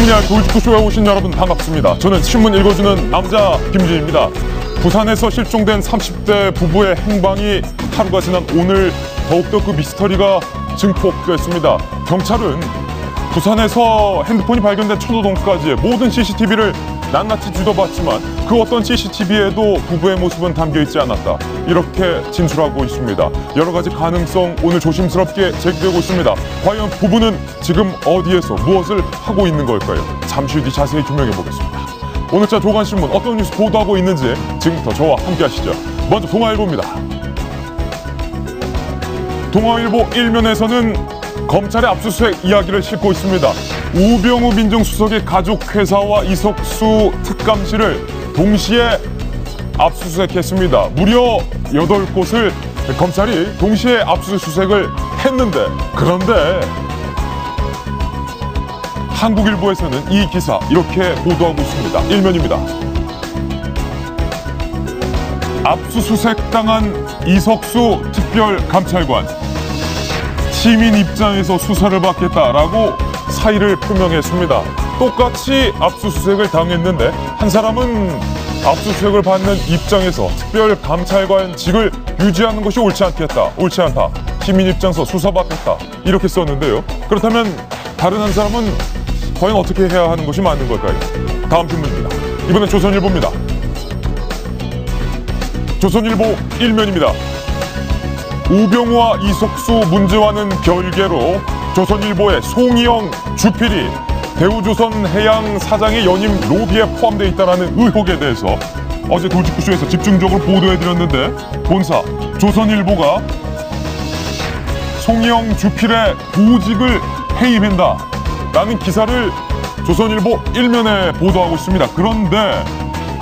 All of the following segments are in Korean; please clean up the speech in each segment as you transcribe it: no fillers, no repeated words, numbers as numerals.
신문이야기 돌직구쇼에 오신 여러분 반갑습니다. 저는 신문 읽어주는 남자 김진입니다. 부산에서 실종된 30대 부부의 행방이 하루가 지난 오늘 더욱더 그 미스터리가 증폭됐습니다. 경찰은 부산에서 핸드폰이 발견된 천호동까지의 모든 CCTV를 낱낱이 뒤져봤지만 그 어떤 CCTV에도 부부의 모습은 담겨있지 않았다, 이렇게 진술하고 있습니다. 여러 가지 가능성 오늘 조심스럽게 제기되고 있습니다. 과연 부부는 지금 어디에서 무엇을 하고 있는 걸까요? 잠시 뒤 자세히 규명해 보겠습니다. 오늘자 조간신문 어떤 뉴스 보도하고 있는지 지금부터 저와 함께 하시죠. 먼저 동아일보입니다. 동아일보 1면에서는 검찰의 압수수색 이야기를 싣고 있습니다. 우병우 민정수석의 가족회사와 이석수 특감실을 동시에 압수수색했습니다. 무려 8곳을 검찰이 동시에 압수수색을 했는데, 그런데 한국일보에서는 이 기사 이렇게 보도하고 있습니다. 1면입니다. 압수수색당한 이석수 특별감찰관, 시민 입장에서 수사를 받겠다라고 사의를 표명했습니다. 똑같이 압수수색을 당했는데 한 사람은 압수수색을 받는 입장에서 특별감찰관직을 유지하는 것이 옳지 않다. 시민 입장에서 수사받겠다, 이렇게 썼는데요. 그렇다면 다른 한 사람은 과연 어떻게 해야 하는 것이 맞는 걸까요? 다음 신문입니다. 이번엔 조선일보입니다. 조선일보 1면입니다. 우병우와 이석수 문제와는 별개로 조선일보의 송희영 주필이 대우조선해양 사장의 연임 로비에 포함되어 있다는 의혹에 대해서 어제 돌직구쇼에서 집중적으로 보도해드렸는데, 본사 조선일보가 송희영 주필의 보직을 해임한다라는 기사를 조선일보 1면에 보도하고 있습니다. 그런데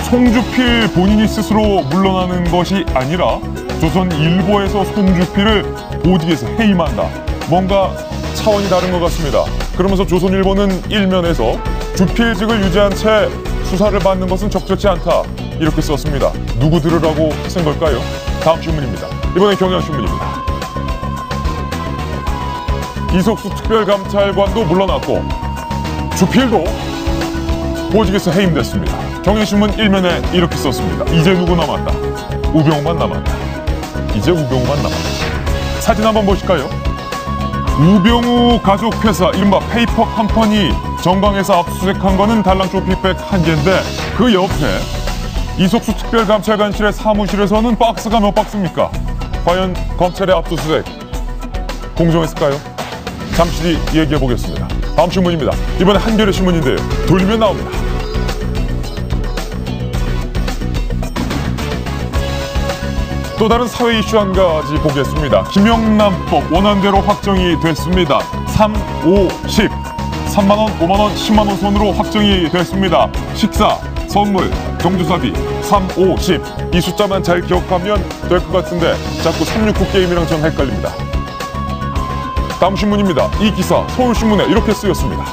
송주필 본인이 스스로 물러나는 것이 아니라 조선일보에서 송주필을 보직에서 해임한다, 뭔가 차원이 다른 것 같습니다. 그러면서 조선일보는 1면에서 주필직을 유지한 채 수사를 받는 것은 적절치 않다, 이렇게 썼습니다. 누구 들으라고 쓴 걸까요? 다음 신문입니다. 이번엔 경향신문입니다. 이석수 특별감찰관도 물러났고 주필도 보직에서 해임됐습니다. 경향신문 1면에 이렇게 썼습니다. 이제 누구 남았다? 우병우만 남았다. 이제 우병우만 남았다. 사진 한번 보실까요? 우병우 가족회사 이른바 페이퍼 컴퍼니 정방에서 압수수색한 거는 달랑 쇼핑백 1개인데 그 옆에 이석수 특별감찰관실의 사무실에서는 박스가 몇 박스입니까? 과연 검찰의 압수수색 공정했을까요? 잠시 뒤 얘기해 보겠습니다. 다음 신문입니다. 이번에 한겨레 신문인데요. 돌리면 나옵니다. 또 다른 사회 이슈 한 가지 보겠습니다. 김영란법 원안대로 확정이 됐습니다. 3, 5, 10 3만원, 5만원, 10만원 선으로 확정이 됐습니다. 식사, 선물, 경조사비 3, 5, 10 이 숫자만 잘 기억하면 될 것 같은데 자꾸 369 게임이랑 전 헷갈립니다. 다음 신문입니다. 이 기사 서울신문에 이렇게 쓰였습니다.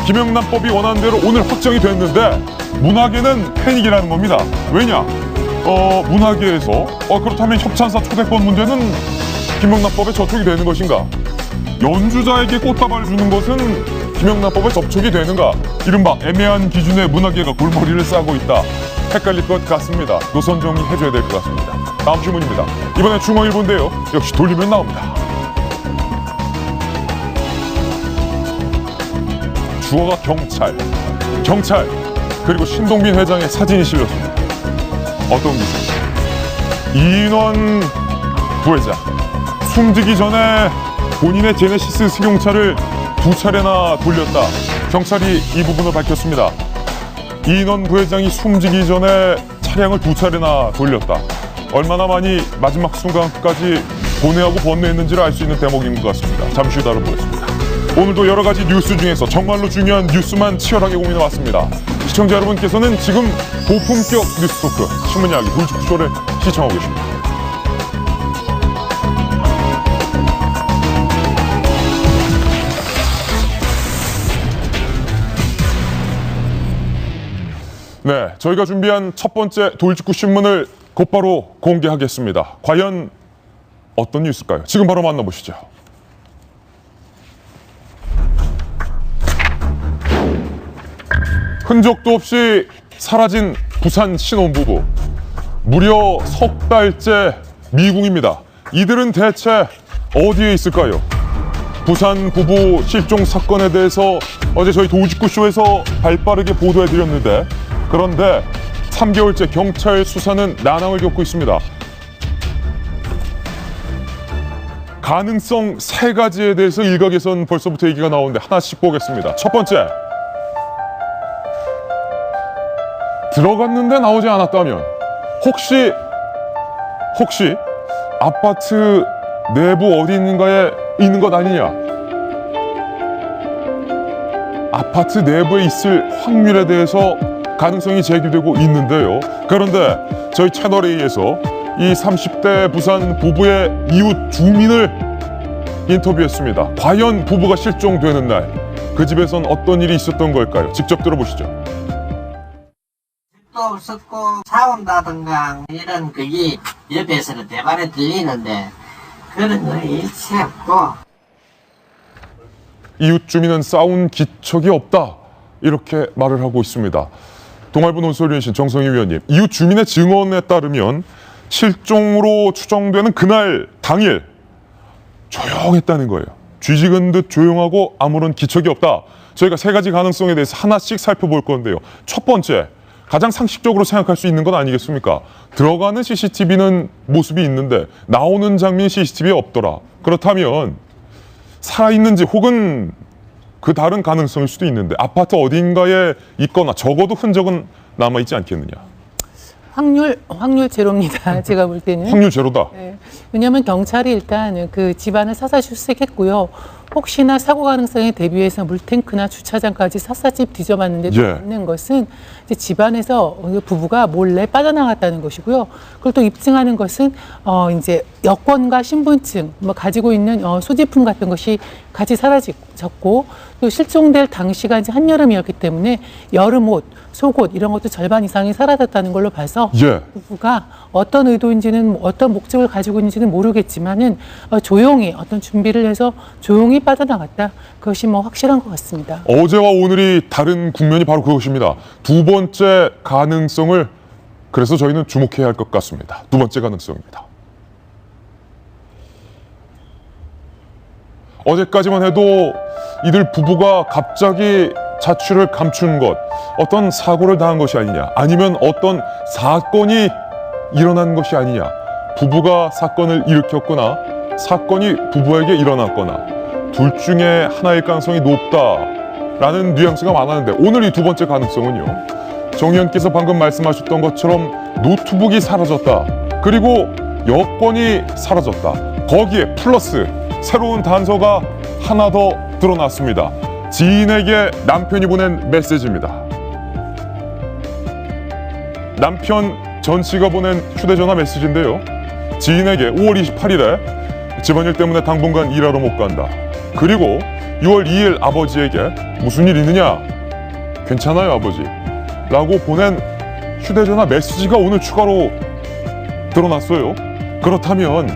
김영란법이 원안대로 오늘 확정이 됐는데 문학계는 패닉이라는 겁니다. 왜냐? 문학계에서 그렇다면 협찬사 초대권 문제는 김영란법에 저촉이 되는 것인가? 연주자에게 꽃다발을 주는 것은 김영란법에 접촉이 되는가? 이른바 애매한 기준에 문학계가 골머리를 싸고 있다. 헷갈릴 것 같습니다. 노선 정리해줘야 될 것 같습니다. 다음 신문입니다. 이번엔 중앙일보인데요. 역시 돌리면 나옵니다. 주어가 경찰 그리고 신동빈 회장의 사진이 실렸습니다. 어떤 기사입니까? 이인원 부회장 숨지기 전에 본인의 제네시스 승용차를 2차례나 돌렸다. 경찰이 이 부분을 밝혔습니다. 이인원 부회장이 숨지기 전에 차량을 2차례나 돌렸다. 얼마나 많이 마지막 순간까지 고뇌하고 번뇌했는지를 알 수 있는 대목인 것 같습니다. 잠시 후 다뤄보겠습니다. 오늘도 여러 가지 뉴스 중에서 정말로 중요한 뉴스만 치열하게 고민해왔습니다. 시청자 여러분께서는 지금 고품격 뉴스 토크 신문 이야기 돌직구쇼를 시청하고 계십니다. 네, 저희가 준비한 첫 번째 돌직구 신문을 곧바로 공개하겠습니다. 과연 어떤 뉴스일까요? 지금 바로 만나보시죠. 흔적도 없이 사라진 부산 신혼부부. 무려 석 달째 미궁입니다. 이들은 대체 어디에 있을까요? 부산 부부 실종 사건에 대해서 어제 저희 도지구쇼에서 발빠르게 보도해드렸는데, 그런데 3개월째 경찰 수사는 난항을 겪고 있습니다. 가능성 3가지에 대해서 일각에선 벌써부터 얘기가 나오는데 하나씩 보겠습니다. 첫 번째, 들어갔는데 나오지 않았다면 혹시 아파트 내부 어디 있는가에 있는 것 아니냐? 아파트 내부에 있을 확률에 대해서 가능성이 제기되고 있는데요. 그런데 저희 채널A에서 이 30대 부산 부부의 이웃 주민을 인터뷰했습니다. 과연 부부가 실종되는 날 그 집에선 어떤 일이 있었던 걸까요? 직접 들어보시죠. 또 없었고 싸운다든가 이런 그게 옆에서는 대발에 들리는데 그런 거 일체 없고. 이웃 주민은 싸운 기척이 없다, 이렇게 말을 하고 있습니다. 동아일보 논설위원신 정성희 위원님, 이웃 주민의 증언에 따르면 실종으로 추정되는 그날 당일 조용했다는 거예요. 쥐지은 듯 조용하고 아무런 기척이 없다. 저희가 3가지 가능성에 대해서 하나씩 살펴볼 건데요. 첫 번째, 가장 상식적으로 생각할 수 있는 건 아니겠습니까? 들어가는 CCTV는 모습이 있는데 나오는 장면 CCTV에 없더라. 그렇다면 살아있는지 혹은 그 다른 가능성일 수도 있는데 아파트 어딘가에 있거나 적어도 흔적은 남아있지 않겠느냐. 확률 제로입니다. 제가 볼 때는. 확률 제로다. 네. 왜냐하면 경찰이 일단 그 집안을 사살 출석했고요. 혹시나 사고 가능성에 대비해서 물탱크나 주차장까지 샅샅이 뒤져봤는데도 없는 것은 이제 집안에서 부부가 몰래 빠져나갔다는 것이고요. 그걸 또 입증하는 것은 이제 여권과 신분증, 가지고 있는 소지품 같은 것이 같이 사라졌고, 또 실종될 당시가 이제 한여름이었기 때문에 여름 옷, 속옷 이런 것도 절반 이상이 사라졌다는 걸로 봐서 부부가 어떤 의도인지는, 어떤 목적을 가지고 있는지는 모르겠지만은 조용히 어떤 준비를 해서 조용히 빠져나갔다. 그것이 확실한 것 같습니다. 어제와 오늘이 다른 국면이 바로 그것입니다. 두 번째 가능성을 그래서 저희는 주목해야 할 것 같습니다. 두 번째 가능성입니다. 어제까지만 해도 이들 부부가 갑자기 자취를 감춘 것, 어떤 사고를 당한 것이 아니냐, 아니면 어떤 사건이 일어난 것이 아니냐, 부부가 사건을 일으켰거나 사건이 부부에게 일어났거나 둘 중에 하나일 가능성이 높다라는 뉘앙스가 많았는데, 오늘 이 두 번째 가능성은요, 정 의원께서 방금 말씀하셨던 것처럼 노트북이 사라졌다, 그리고 여권이 사라졌다, 거기에 플러스 새로운 단서가 하나 더 드러났습니다. 지인에게 남편이 보낸 메시지입니다. 남편 전 씨가 보낸 휴대전화 메시지인데요, 지인에게 5월 28일에 집안일 때문에 당분간 일하러 못 간다, 그리고 6월 2일 아버지에게 무슨 일 있느냐, 괜찮아요 아버지 라고 보낸 휴대전화 메시지가 오늘 추가로 드러났어요. 그렇다면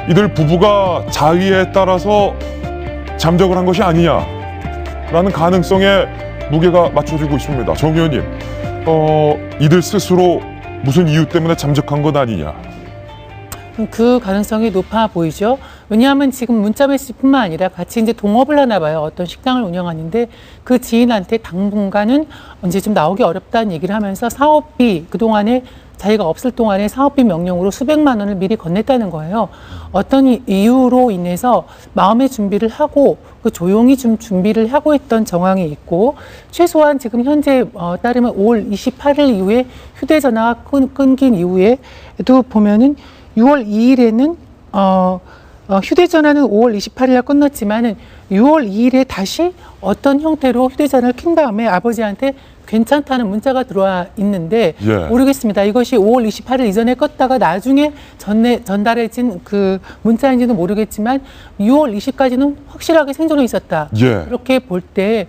이들 부부가 자의에 따라서 잠적을 한 것이 아니냐라는 가능성에 무게가 맞춰지고 있습니다. 정 의원님, 이들 스스로 무슨 이유 때문에 잠적한 것 아니냐? 그 가능성이 높아 보이죠. 왜냐하면 지금 문자 메시지뿐만 아니라 같이 이제 동업을 하나 봐요. 어떤 식당을 운영하는데 그 지인한테 당분간은 이제 좀 나오기 어렵다는 얘기를 하면서 사업비, 그동안에 자기가 없을 동안에 사업비 명령으로 수백만 원을 미리 건넸다는 거예요. 어떤 이유로 인해서 마음의 준비를 하고 그 조용히 좀 준비를 하고 있던 정황이 있고, 최소한 지금 현재 따르면 5월 28일 이후에 휴대전화가 끊긴 이후에도 보면은 6월 2일에는 휴대전화는 5월 28일에 끝났지만은 6월 2일에 다시 어떤 형태로 휴대전화를 킨 다음에 아버지한테 괜찮다는 문자가 들어와 있는데 모르겠습니다. 이것이 5월 28일 이전에 껐다가 나중에 전달해진 그 문자인지는 모르겠지만 6월 20까지는 확실하게 생존해 있었다. 이렇게 볼 때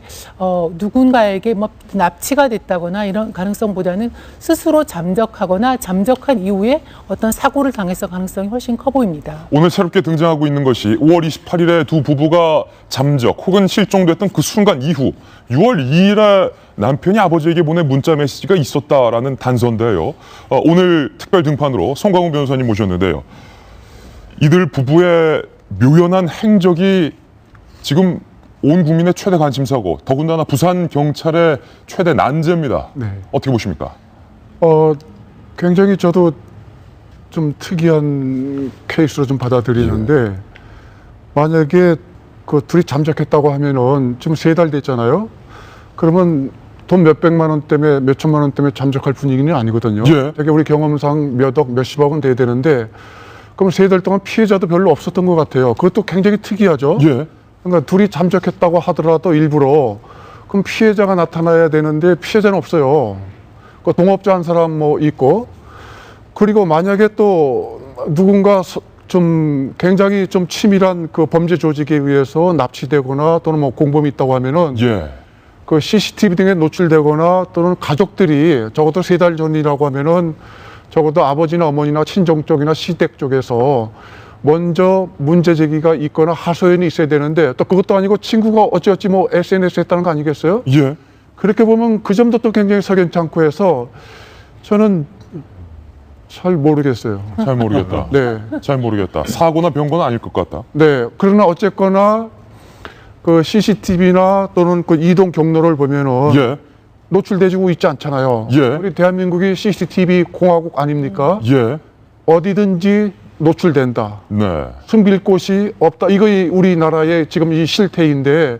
누군가에게 납치가 됐다거나 이런 가능성보다는 스스로 잠적하거나 잠적한 이후에 어떤 사고를 당했을 가능성이 훨씬 커 보입니다. 오늘 새롭게 등장하고 있는 것이 5월 28일에 두 부부가 잠적 혹은 실종됐던 그 순간 이후 6월 2일에 남편이 아버지에게 보낸 문자 메시지가 있었다라는 단서인데요. 오늘 특별 등판으로 송강훈 변호사님 모셨는데요. 이들 부부의 묘연한 행적이 지금 온 국민의 최대 관심사고 더군다나 부산 경찰의 최대 난제입니다. 네. 어떻게 보십니까? 굉장히 저도 좀 특이한 케이스로 좀 받아들이는데 만약에 그 둘이 잠적했다고 하면은 지금 3달 됐잖아요. 그러면 돈 몇백만 원 때문에 몇천만 원 때문에 잠적할 분위기는 아니거든요. 예. 되게 우리 경험상 몇억 몇십억은 돼야 되는데 그럼 3달 동안 피해자도 별로 없었던 것 같아요. 그것도 굉장히 특이하죠. 예. 그러니까 둘이 잠적했다고 하더라도 일부러 그럼 피해자가 나타나야 되는데 피해자는 없어요. 그 동업자 한 사람 뭐 있고 그리고 만약에 또 누군가 좀 굉장히 좀 치밀한 그 범죄 조직에 의해서 납치되거나 또는 뭐 공범이 있다고 하면은 예. 그 CCTV 등에 노출되거나 또는 가족들이 적어도 3달 전이라고 하면은 적어도 아버지나 어머니나 친정 쪽이나 시댁 쪽에서 먼저 문제 제기가 있거나 하소연이 있어야 되는데 또 그것도 아니고 친구가 어찌어찌 뭐 SNS에 했다는 거 아니겠어요? 예. 그렇게 보면 그 점도 또 굉장히 석연찮고 해서 저는 잘 모르겠어요. 잘 모르겠다. 네. 잘 모르겠다. 사고나 병거는 아닐 것 같다. 네. 그러나 어쨌거나 그 CCTV나 또는 그 이동 경로를 보면은 예. 노출되지고 있지 않잖아요. 예. 우리 대한민국이 CCTV 공화국 아닙니까? 예. 어디든지 노출된다. 네. 숨길 곳이 없다. 이거 우리나라의 지금 이 실태인데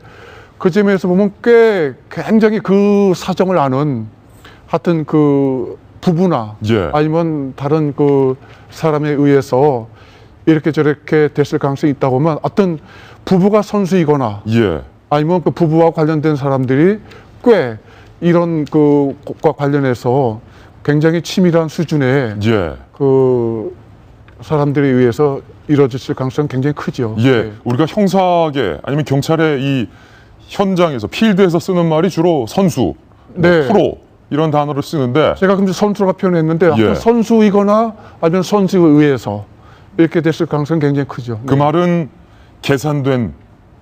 그 점에서 보면 꽤 굉장히 그 사정을 아는 하여튼 그 부부나 예. 아니면 다른 그 사람에 의해서 이렇게 저렇게 됐을 가능성이 있다고 하면 어떤 부부가 선수이거나 예. 아니면 그 부부와 관련된 사람들이 꽤 이런 그 것과 관련해서 굉장히 치밀한 수준의 예. 그 사람들에 의해서 이루어졌을 가능성은 굉장히 크죠. 예. 우리가 형사계 아니면 경찰의 이 현장에서 필드에서 쓰는 말이 주로 선수, 네. 프로 이런 단어를 쓰는데 제가 그럼 선수라고 표현했는데 예. 선수이거나 아니면 선수에 의해서 이렇게 됐을 가능성은 굉장히 크죠. 그 말은 계산된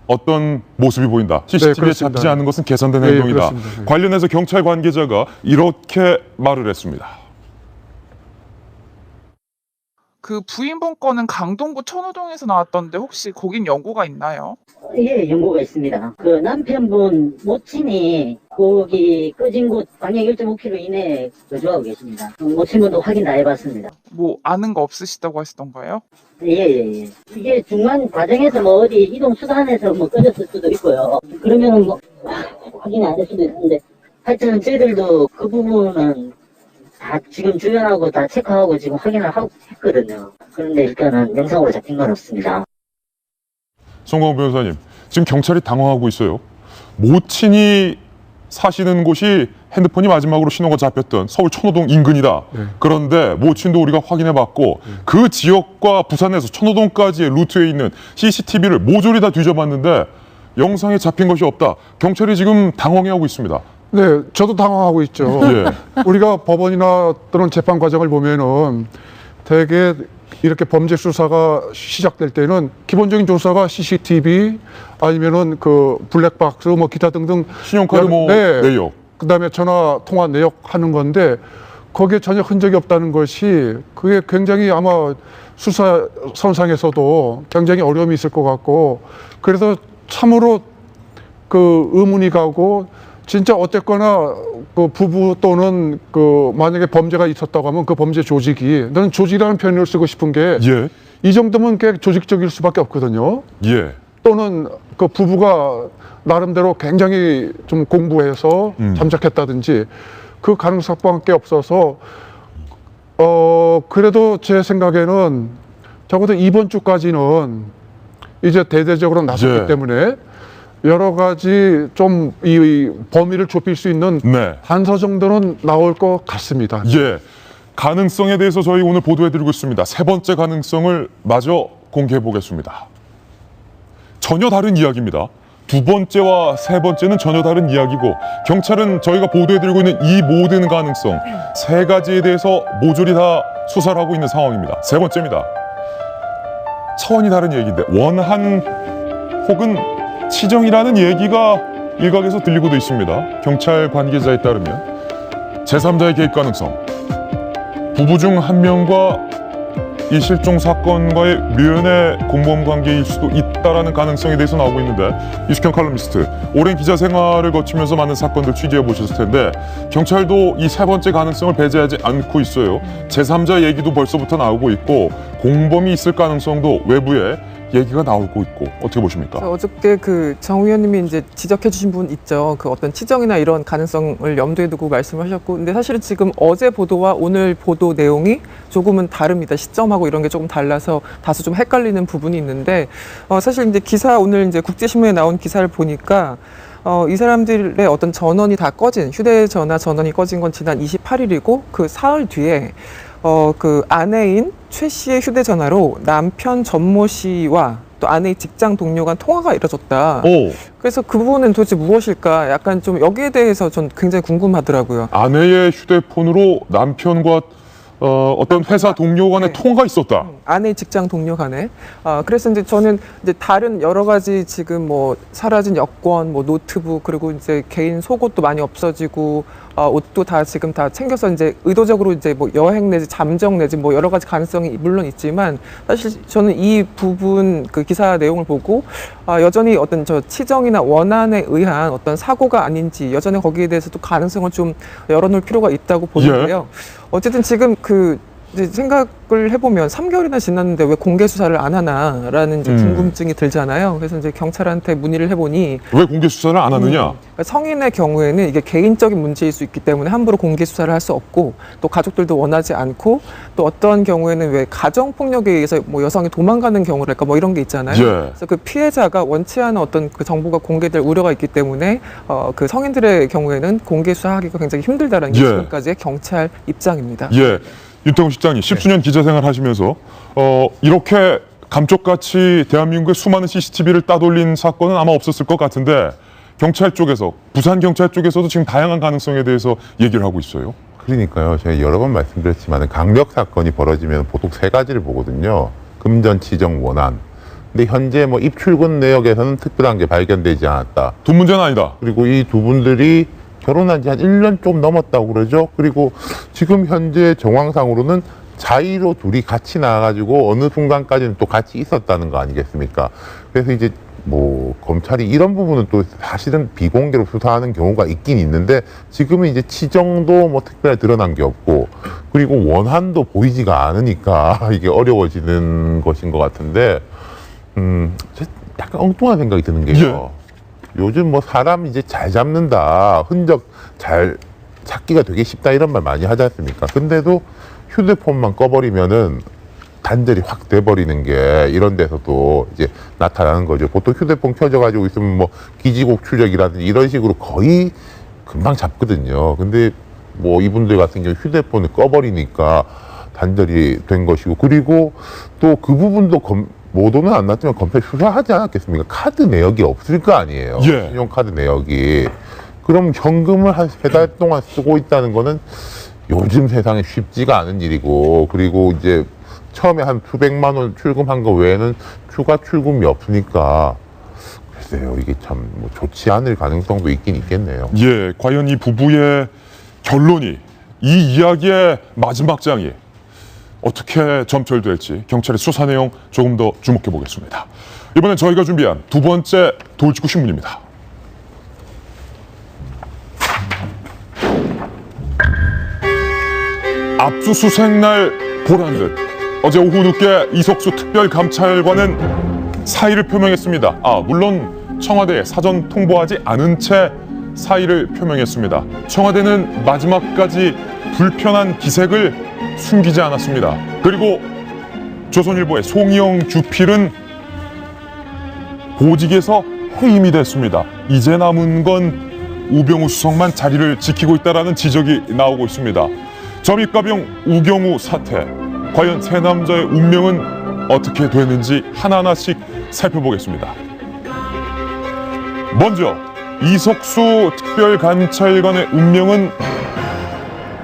어떤 모습이 보인다. CCTV에 그렇습니다. 잡히지 않은 것은 계산된 네, 행동이다. 그렇습니다. 네. 관련해서 경찰 관계자가 이렇게 말을 했습니다. 그 부인분 거는 강동구 천호동에서 나왔던데 혹시 거긴 연고가 있나요? 예, 연고가 있습니다. 그 남편분 모친이 거기 꺼진 곳 방향 1.5km 이내에 거주하고 계십니다. 모친분도 확인 다 해봤습니다. 뭐 아는 거 없으시다고 하시던가요? 예. 이게 중간 과정에서 뭐 어디 이동 수단에서 뭐 꺼졌을 수도 있고요. 그러면은 뭐 확인이 안 될 수도 있는데 하여튼 저희들도 그 부분은 다 지금 주변하고 다 체크하고 지금 확인을 하고 했거든요. 그런데 일단은 영상으로 잡힌 건 없습니다. 송강훈 변호사님, 지금 경찰이 당황하고 있어요. 모친이 사시는 곳이 핸드폰이 마지막으로 신호가 잡혔던 서울 천호동 인근이다. 네. 그런데 모친도 우리가 확인해봤고 그 지역과 부산에서 천호동까지의 루트에 있는 CCTV를 모조리 다 뒤져봤는데 영상에 잡힌 것이 없다. 경찰이 지금 당황해하고 있습니다. 네, 저도 당황하고 있죠. 예. 우리가 법원이나 또는 재판 과정을 보면은 대개 이렇게 범죄 수사가 시작될 때는 기본적인 조사가 CCTV 아니면은 그 블랙박스 뭐 기타 등등 신용카드 뭐 네. 내역. 그다음에 전화 통화 내역 하는 건데 거기에 전혀 흔적이 없다는 것이 그게 굉장히 아마 수사 선상에서도 굉장히 어려움이 있을 것 같고 그래서 참으로 그 의문이 가고 진짜 어쨌거나 그 부부 또는 그 만약에 범죄가 있었다고 하면 그 범죄 조직이 나는 조직이라는 표현을 쓰고 싶은 게 이 예. 정도면 꽤 조직적일 수밖에 없거든요. 예. 또는 그 부부가 나름대로 굉장히 좀 공부해서 잠적했다든지 그 가능성밖에 없어서 그래도 제 생각에는 적어도 이번 주까지는 이제 대대적으로 나섰기 예. 때문에 여러 가지 좀 이 범위를 좁힐 수 있는 네. 단서 정도는 나올 것 같습니다. 예. 가능성에 대해서 저희 오늘 보도해드리고 있습니다. 세 번째 가능성을 마저 공개해 보겠습니다. 전혀 다른 이야기입니다. 두 번째와 세 번째는 전혀 다른 이야기고 경찰은 저희가 보도해드리고 있는 이 모든 가능성 세 가지에 대해서 모조리 다 수사를 하고 있는 상황입니다. 세 번째입니다. 차원이 다른 얘기인데 원한 혹은 치정이라는 얘기가 일각에서 들리고도 있습니다. 경찰 관계자에 따르면 제3자의 개입 가능성, 부부 중 한 명과 이 실종 사건과의 묘연의 공범 관계일 수도 있다라는 가능성에 대해서 나오고 있는데, 이숙현 칼럼니스트, 오랜 기자 생활을 거치면서 많은 사건들 취재해 보셨을 텐데 경찰도 이 세 번째 가능성을 배제하지 않고 있어요. 제3자 얘기도 벌써부터 나오고 있고 공범이 있을 가능성도 외부에 얘기가 나오고 있고, 어떻게 보십니까? 어저께 그 정 의원님이 이제 지적해 주신 분 있죠. 그 어떤 치정이나 이런 가능성을 염두에 두고 말씀하셨고, 근데 사실은 지금 어제 보도와 오늘 보도 내용이 조금은 다릅니다. 시점하고 이런 게 조금 달라서 다소 좀 헷갈리는 부분이 있는데, 사실 이제 기사, 오늘 이제 국제신문에 나온 기사를 보니까 이 사람들의 어떤 전원이 다 꺼진, 휴대전화 전원이 꺼진 건 지난 28일이고 그 사흘 뒤에 그 아내인 최 씨의 휴대전화로 남편 전모 씨와 또 아내의 직장 동료 간 통화가 이뤄졌다. 오. 그래서 그 부분은 도대체 무엇일까? 약간 좀 여기에 대해서 전 굉장히 궁금하더라고요. 아내의 휴대폰으로 남편과 어떤 회사 동료 간의 통화가 있었다. 아내의 직장 동료 간에. 그래서 이제 저는 이제 다른 여러 가지 지금 뭐 사라진 여권, 뭐 노트북, 그리고 이제 개인 속옷도 많이 없어지고, 옷도 다 지금 다 챙겨서 이제 의도적으로 이제 뭐 여행 내지 잠정 내지 뭐 여러 가지 가능성이 물론 있지만, 사실 저는 이 부분 그 기사 내용을 보고 여전히 어떤 저 치정이나 원한에 의한 어떤 사고가 아닌지 여전히 거기에 대해서도 가능성을 좀 열어놓을 필요가 있다고 보는데요. 어쨌든 지금 그 이제 생각을 해보면 3개월이나 지났는데 왜 공개 수사를 안 하나라는 이제 궁금증이 들잖아요. 그래서 이제 경찰한테 문의를 해보니 왜 공개 수사를 안 하느냐? 그러니까 성인의 경우에는 이게 개인적인 문제일 수 있기 때문에 함부로 공개 수사를 할 수 없고, 또 가족들도 원하지 않고, 또 어떤 경우에는 왜 가정 폭력에 의해서 뭐 여성이 도망가는 경우랄까 뭐 이런 게 있잖아요. 그래서 그 피해자가 원치 않은 어떤 그 정보가 공개될 우려가 있기 때문에 그 성인들의 경우에는 공개 수사하기가 굉장히 힘들다는 게 지금까지의 경찰 입장입니다. 윤태곤 실장님, 십수년 기자 생활 하시면서 이렇게 감쪽같이 대한민국의 수많은 CCTV를 따돌린 사건은 아마 없었을 것 같은데, 경찰 쪽에서, 부산 경찰 쪽에서도 지금 다양한 가능성에 대해서 얘기를 하고 있어요. 그러니까요. 제가 여러 번 말씀드렸지만 강력 사건이 벌어지면 보통 세 가지를 보거든요. 금전, 치정, 원한. 근데 현재 뭐 입출근 내역에서는 특별한 게 발견되지 않았다. 돈 문제는 아니다. 그리고 이 두 분들이 결혼한 지 한 1년 좀 넘었다고 그러죠. 그리고 지금 현재 정황상으로는 자의로 둘이 같이 나와가지고 어느 순간까지는 또 같이 있었다는 거 아니겠습니까? 그래서 이제 뭐 검찰이 이런 부분은 또 사실은 비공개로 수사하는 경우가 있긴 있는데, 지금은 이제 치정도 뭐 특별히 드러난 게 없고, 그리고 원한도 보이지가 않으니까 이게 어려워지는 것인 것 같은데, 약간 엉뚱한 생각이 드는 게요. 요즘 뭐 사람 이제 잘 잡는다, 흔적 잘 찾기가 되게 쉽다 이런 말 많이 하지 않습니까? 근데도 휴대폰만 꺼버리면은 단절이 확 돼버리는 게 이런 데서도 이제 나타나는 거죠. 보통 휴대폰 켜져가지고 있으면 뭐 기지국 추적이라든지 이런 식으로 거의 금방 잡거든요. 근데 뭐 이분들 같은 경우 휴대폰을 꺼버리니까 단절이 된 것이고, 그리고 또 그 부분도 모도는 안 났지만 검찰이 수사하지 않았겠습니까? 카드 내역이 없을 거 아니에요. 신용카드 내역이. 그럼 현금을 한 3달 동안 쓰고 있다는 거는 요즘 세상에 쉽지가 않은 일이고, 그리고 이제 처음에 한 수백만 원 출금한 거 외에는 추가 출금이 없으니까 글쎄요, 이게 참 뭐 좋지 않을 가능성도 있긴 있겠네요. 과연 이 부부의 결론이, 이 이야기의 마지막 장이 어떻게 점철될지 경찰의 수사 내용 조금 더 주목해 보겠습니다. 이번엔 저희가 준비한 두 번째 돌직구 신문입니다. 압수수색 날 보란 듯 어제 오후 늦게 이석수 특별감찰관은 사의를 표명했습니다. 물론 청와대에 사전 통보하지 않은 채 사의를 표명했습니다. 청와대는 마지막까지 불편한 기색을 숨기지 않았습니다. 그리고 조선일보의 송희영 주필은 보직에서 해임이 됐습니다. 이제 남은 건 우병우 수석만 자리를 지키고 있다는 지적이 나오고 있습니다. 점입가병 우경우 사태, 과연 세 남자의 운명은 어떻게 되는지 하나하나씩 살펴보겠습니다. 먼저 이석수 특별감찰관의 운명은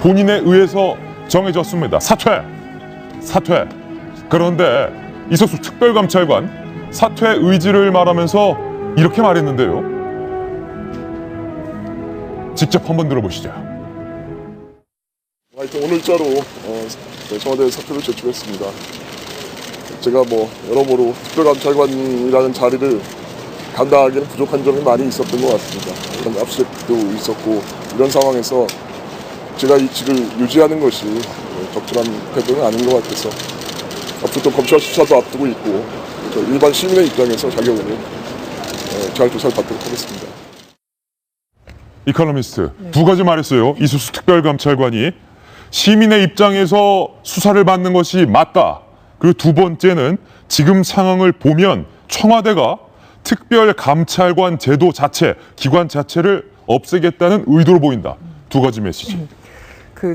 본인에 의해서 정해졌습니다. 사퇴. 그런데 이석수 특별감찰관 사퇴 의지를 말하면서 이렇게 말했는데요. 직접 한번 들어보시죠. 하여튼 오늘자로 청와대 사표를 제출했습니다. 제가 여러모로 특별감찰관이라는 자리를 감당하기는 부족한 점이 많이 있었던 것 같습니다. 이런 압수수색도 있었고 이런 상황에서 제가 이 직을 유지하는 것이 적절한 태도는 아닌 것 같아서 앞으로 또 검찰 수사도 앞두고 있고 일반 시민의 입장에서 자격으로 잘 조사를 받도록 하겠습니다. 이코노미스트 두 가지 말했어요. 이석수 특별감찰관이 시민의 입장에서 수사를 받는 것이 맞다. 그리고 두 번째는 지금 상황을 보면 청와대가 특별감찰관 제도 자체, 기관 자체를 없애겠다는 의도로 보인다. 두 가지 메시지.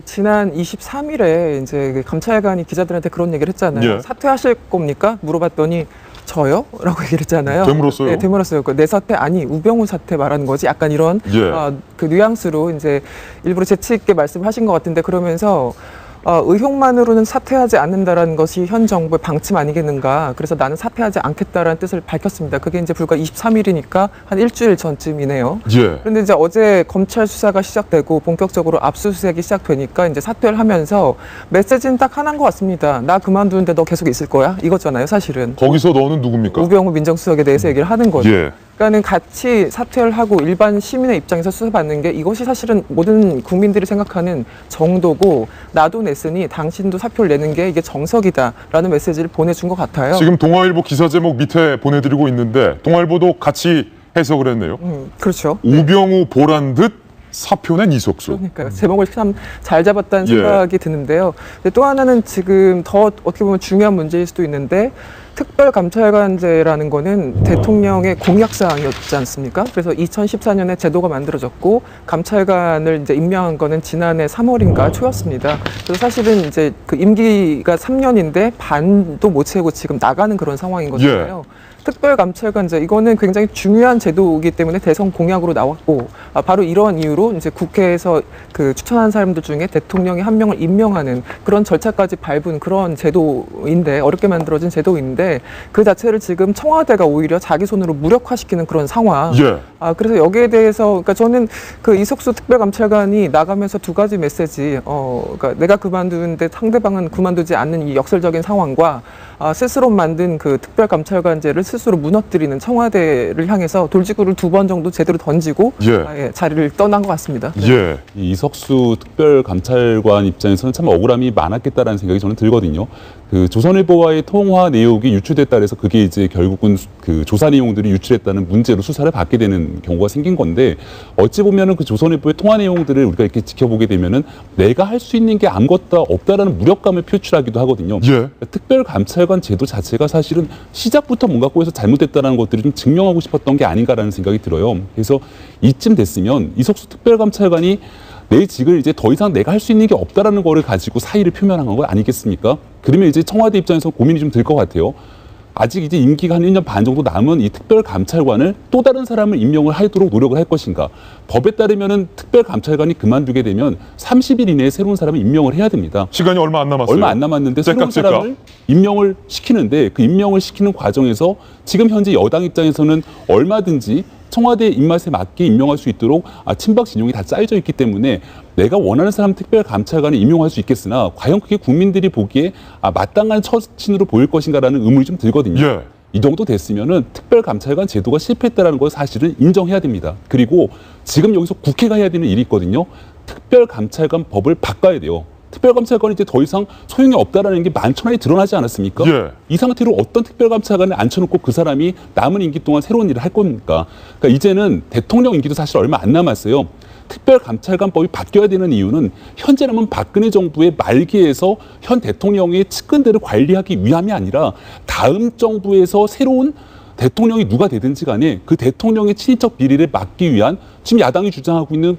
지난 23일에 이제 그 감찰관이 기자들한테 그런 얘기를 했잖아요. 예. 사퇴하실 겁니까? 물어봤더니 저요? 라고 얘기를 했잖아요. 되물었어요. 네, 되물었어요. 내 사퇴 아니 우병우 사퇴 말하는 거지. 약간 이런 예. 그 뉘앙스로 이제 일부러 재치 있게 말씀하신 것 같은데 그러면서 의혹만으로는 사퇴하지 않는다라는 것이 현 정부의 방침 아니겠는가. 그래서 나는 사퇴하지 않겠다라는 뜻을 밝혔습니다. 그게 이제 불과 23일이니까 한 일주일 전쯤이네요. 예. 그런데 이제 어제 검찰 수사가 시작되고 본격적으로 압수수색이 시작되니까 이제 사퇴를 하면서 메시지는 딱 하나인 것 같습니다. 나 그만두는데 너 계속 있을 거야? 이거잖아요, 사실은. 거기서 너는 누굽니까? 우병우 민정수석에 대해서 얘기를 하는 거죠. 예. 그러니까는 같이 사퇴를 하고 일반 시민의 입장에서 수사받는 게 이것이 사실은 모든 국민들이 생각하는 정도고 나도 냈으니 당신도 사표를 내는 게 이게 정석이다라는 메시지를 보내준 것 같아요. 지금 동아일보 기사 제목 밑에 보내드리고 있는데 동아일보도 같이 해석을 했네요. 그렇죠. 우병우 보란 듯 사표 낸 이석수. 그러니까요. 제목을 참 잘 잡았다는 예. 생각이 드는데요. 근데 또 하나는 지금 더 어떻게 보면 중요한 문제일 수도 있는데 특별감찰관제라는 거는 대통령의 공약사항이었지 않습니까? 그래서 2014년에 제도가 만들어졌고 감찰관을 이제 임명한 거는 지난해 3월인가 초였습니다. 그래서 사실은 이제 그 임기가 3년인데 반도 못 채우고 지금 나가는 그런 상황인 거잖아요. 특별감찰관제 이거는 굉장히 중요한 제도이기 때문에 대선 공약으로 나왔고 바로 이러한 이유로 이제 국회에서 그 추천한 사람들 중에 대통령이 한 명을 임명하는 그런 절차까지 밟은 그런 제도인데 어렵게 만들어진 제도인데 그 자체를 지금 청와대가 오히려 자기 손으로 무력화시키는 그런 상황. 예. 그래서 여기에 대해서 그러니까 저는 그 이석수 특별감찰관이 나가면서 두 가지 메시지. 그러니까 내가 그만두는데 상대방은 그만두지 않는 이 역설적인 상황과 스스로 만든 그 특별감찰관제를 스스로 무너뜨리는 청와대를 향해서 돌직구를 2번 정도 제대로 던지고 자리를 떠난 것 같습니다. 네. 예. 이석수 특별감찰관 입장에서는 참 억울함이 많았겠다라는 생각이 저는 들거든요. 그 조선일보와의 통화 내용이 유출됐다 그래서 그게 이제 결국은 그 조사 내용들이 유출했다는 문제로 수사를 받게 되는 경우가 생긴 건데 어찌 보면은 그 조선일보의 통화 내용들을 우리가 이렇게 지켜보게 되면은 내가 할 수 있는 게 아무것도 없다라는 무력감을 표출하기도 하거든요. 예. 특별감찰관 제도 자체가 사실은 시작부터 뭔가 꼬여서 잘못됐다는 것들을 좀 증명하고 싶었던 게 아닌가라는 생각이 들어요. 그래서 이쯤 됐으면 이석수 특별감찰관이 내 직을 이제 더 이상 내가 할 수 있는 게 없다라는 거를 가지고 사의를 표명한 거 아니겠습니까? 그러면 이제 청와대 입장에서 고민이 좀 들 것 같아요. 아직 이제 임기가 한 1년 반 정도 남은 이 특별감찰관을 또 다른 사람을 임명을 하도록 노력을 할 것인가. 법에 따르면은 특별감찰관이 그만두게 되면 30일 이내에 새로운 사람을 임명을 해야 됩니다. 시간이 얼마 안 남았어요. 얼마 안 남았는데 새로운 사람을 임명을 시키는데 그 임명을 시키는 과정에서 지금 현재 여당 입장에서는 얼마든지 청와대 입맛에 맞게 임명할 수 있도록 친박 진영이 다 짜여져 있기 때문에 내가 원하는 사람 특별감찰관을 임명할 수 있겠으나 과연 그게 국민들이 보기에 마땅한 처신으로 보일 것인가라는 의문이 좀 들거든요. 예. 이 정도 됐으면은 특별감찰관 제도가 실패했다는 걸 사실은 인정해야 됩니다. 그리고 지금 여기서 국회가 해야 되는 일이 있거든요. 특별감찰관 법을 바꿔야 돼요. 특별감찰관이 이제 더 이상 소용이 없다라는 게 만천하에 드러나지 않았습니까? 예. 이 상태로 어떤 특별감찰관을 앉혀놓고 그 사람이 남은 임기 동안 새로운 일을 할 겁니까? 그러니까 이제는 대통령 임기도 사실 얼마 안 남았어요. 특별감찰관법이 바뀌어야 되는 이유는 현재라면 박근혜 정부의 말기에서 현 대통령의 측근들을 관리하기 위함이 아니라 다음 정부에서 새로운 대통령이 누가 되든지 간에 그 대통령의 친인척 비리를 막기 위한 지금 야당이 주장하고 있는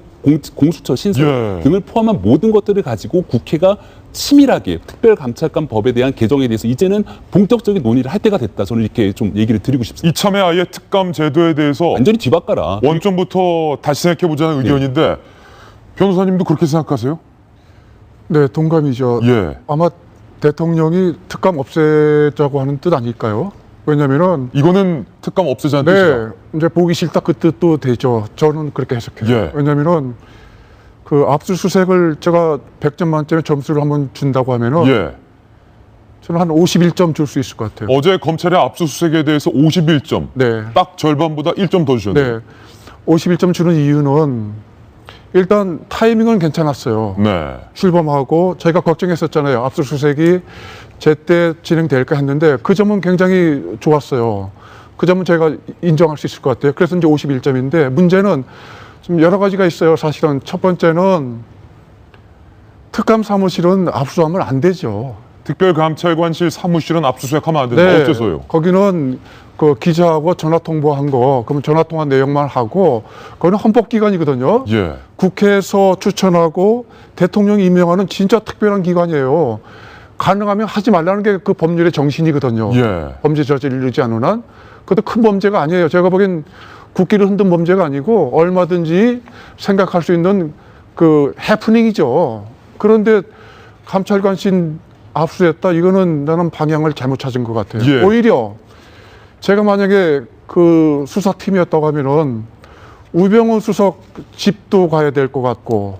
공수처 신설 등을 포함한 모든 것들을 가지고 국회가 치밀하게 특별감찰관 법에 대한 개정에 대해서 이제는 본격적인 논의를 할 때가 됐다. 저는 이렇게 좀 얘기를 드리고 싶습니다. 이참에 아예 특감 제도에 대해서 완전히 뒤바꿔라. 원점부터 다시 생각해보자는 의견인데 변호사님도 그렇게 생각하세요? 네, 동감이죠. 예. 아마 대통령이 특감 없애자고 하는 뜻 아닐까요? 왜냐면은 이거는 특감 없애자는 네, 뜻이다. 이제 보기 싫다 그 뜻도 되죠. 저는 그렇게 해석해요. 예. 왜냐면은 그 압수수색을 제가 100점 만점에 점수를 한번 준다고 하면은 예. 저는 한 51점 줄 수 있을 것 같아요. 어제 검찰의 압수수색에 대해서 51점. 네. 딱 절반보다 1점 더 주셨네요. 네. 51점 주는 이유는 일단 타이밍은 괜찮았어요. 네. 출범하고 저희가 걱정했었잖아요. 압수수색이 제때 진행될까 했는데 그 점은 굉장히 좋았어요. 그 점은 제가 인정할 수 있을 것 같아요. 그래서 이제 51점인데 문제는 좀 여러 가지가 있어요. 사실은 첫 번째는 특감 사무실은 압수하면 안 되죠. 특별감찰관실 사무실은 압수수색하면 안 된다. 어째서요? 거기는 그 기자하고 전화 통보한 거, 그러면 전화 통화 내용만 하고, 거기는 헌법기관이거든요. 예. 국회에서 추천하고 대통령이 임명하는 진짜 특별한 기관이에요. 가능하면 하지 말라는 게 그 법률의 정신이거든요. 예. 범죄 저지를 이르지 않은 한. 그것도 큰 범죄가 아니에요. 제가 보기엔 국기를 흔든 범죄가 아니고 얼마든지 생각할 수 있는 그 해프닝이죠. 그런데 감찰관실 압수했다. 이거는 나는 방향을 잘못 찾은 것 같아요. 예. 오히려 제가 만약에 그 수사팀이었다고 하면은 우병우 수석 집도 가야 될 것 같고,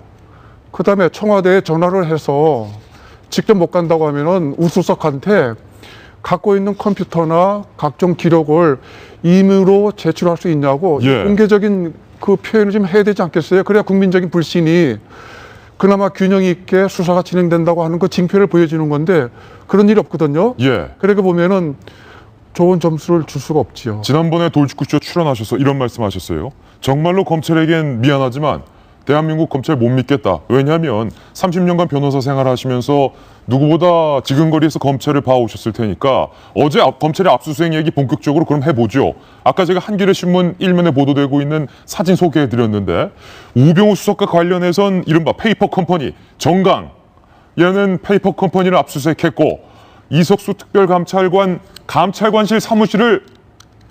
그 다음에 청와대에 전화를 해서 직접 못 간다고 하면은 우수석한테 갖고 있는 컴퓨터나 각종 기록을 임의로 제출할 수 있냐고 예. 공개적인 그 표현을 좀 해야 되지 않겠어요? 그래야 국민적인 불신이 그나마 균형 있게 수사가 진행된다고 하는 그 징표를 보여주는 건데 그런 일이 없거든요. 예. 그러니까 보면은 좋은 점수를 줄 수가 없지요. 지난번에 돌직구쇼 출연하셔서 이런 말씀하셨어요. 정말로 검찰에겐 미안하지만 대한민국 검찰 못 믿겠다. 왜냐하면 30년간 변호사 생활하시면서 누구보다 지근거리에서 검찰을 봐오셨을 테니까 어제 검찰의 압수수색 얘기 본격적으로 그럼 해보죠. 아까 제가 한겨레 신문 1면에 보도되고 있는 사진 소개해드렸는데 우병우 수석과 관련해선 이른바 페이퍼 컴퍼니 정강 얘는 페이퍼 컴퍼니를 압수수색했고 이석수 특별감찰관 감찰관실 사무실을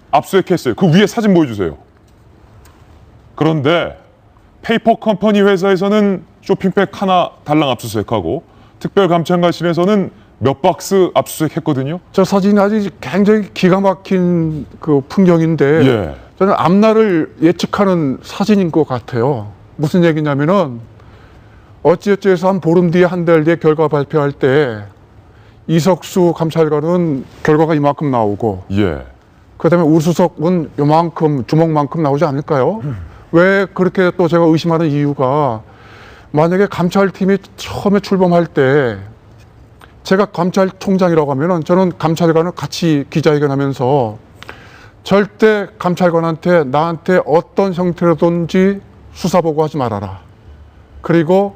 압수수색했어요. 그 위에 사진 보여주세요. 그런데 페이퍼 컴퍼니 회사에서는 쇼핑백 하나 달랑 압수수색하고 특별감찰관실에서는 몇 박스 압수수색했거든요. 저 사진이 아주 굉장히 기가 막힌 그 풍경인데 예. 저는 앞날을 예측하는 사진인 것 같아요. 무슨 얘기냐면은 어찌어찌해서 한 보름 뒤에 한 달 뒤에 결과 발표할 때 이석수 감찰관은 결과가 이만큼 나오고 예. 그다음에 우수석은 요만큼 주먹만큼 나오지 않을까요? 왜 그렇게 또 제가 의심하는 이유가 만약에 감찰팀이 처음에 출범할 때 제가 감찰총장이라고 하면은 저는 감찰관을 같이 기자회견하면서 절대 감찰관한테 나한테 어떤 형태로든지 수사 보고하지 말아라. 그리고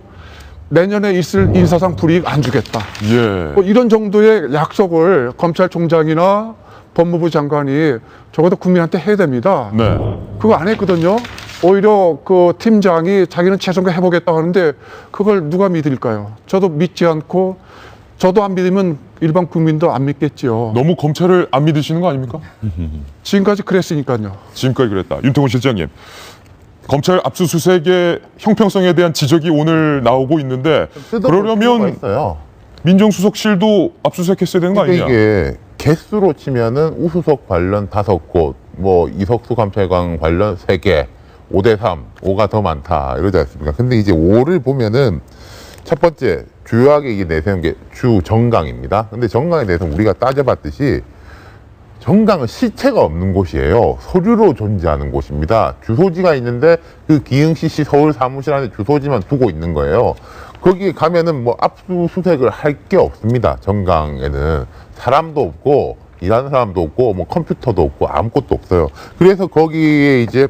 내년에 있을 인사상 불이익 안 주겠다. 예. 뭐 이런 정도의 약속을 검찰총장이나 법무부 장관이 적어도 국민한테 해야 됩니다. 네. 그거 안 했거든요. 오히려 그 팀장이 자기는 최선과 해보겠다고 하는데 그걸 누가 믿을까요? 저도 믿지 않고 저도 안 믿으면 일반 국민도 안 믿겠지요. 너무 검찰을 안 믿으시는 거 아닙니까? 지금까지 그랬으니까요. 지금까지 그랬다. 윤태곤 실장님. 검찰 압수수색의 형평성에 대한 지적이 오늘 나오고 있는데 그러려면 있어요. 민정수석실도 압수수색했어야 되는 거 아니냐? 이게 개수로 치면은 우수석 관련 5곳, 뭐 이석수 감찰관 관련 3개, 5대3, 5가 더 많다 이러지 않습니까? 근데 이제 5를 보면은 첫 번째 주요하게 이게 내세운 게 주 정강입니다. 근데 정강에 대해서는 우리가 따져봤듯이 정강은 시체가 없는 곳이에요. 서류로 존재하는 곳입니다. 주소지가 있는데 그 기흥시시 서울 사무실 안에 주소지만 두고 있는 거예요. 거기 가면은 뭐 압수수색을 할 게 없습니다. 정강에는 사람도 없고 일하는 사람도 없고 뭐 컴퓨터도 없고 아무것도 없어요. 그래서 거기에 이제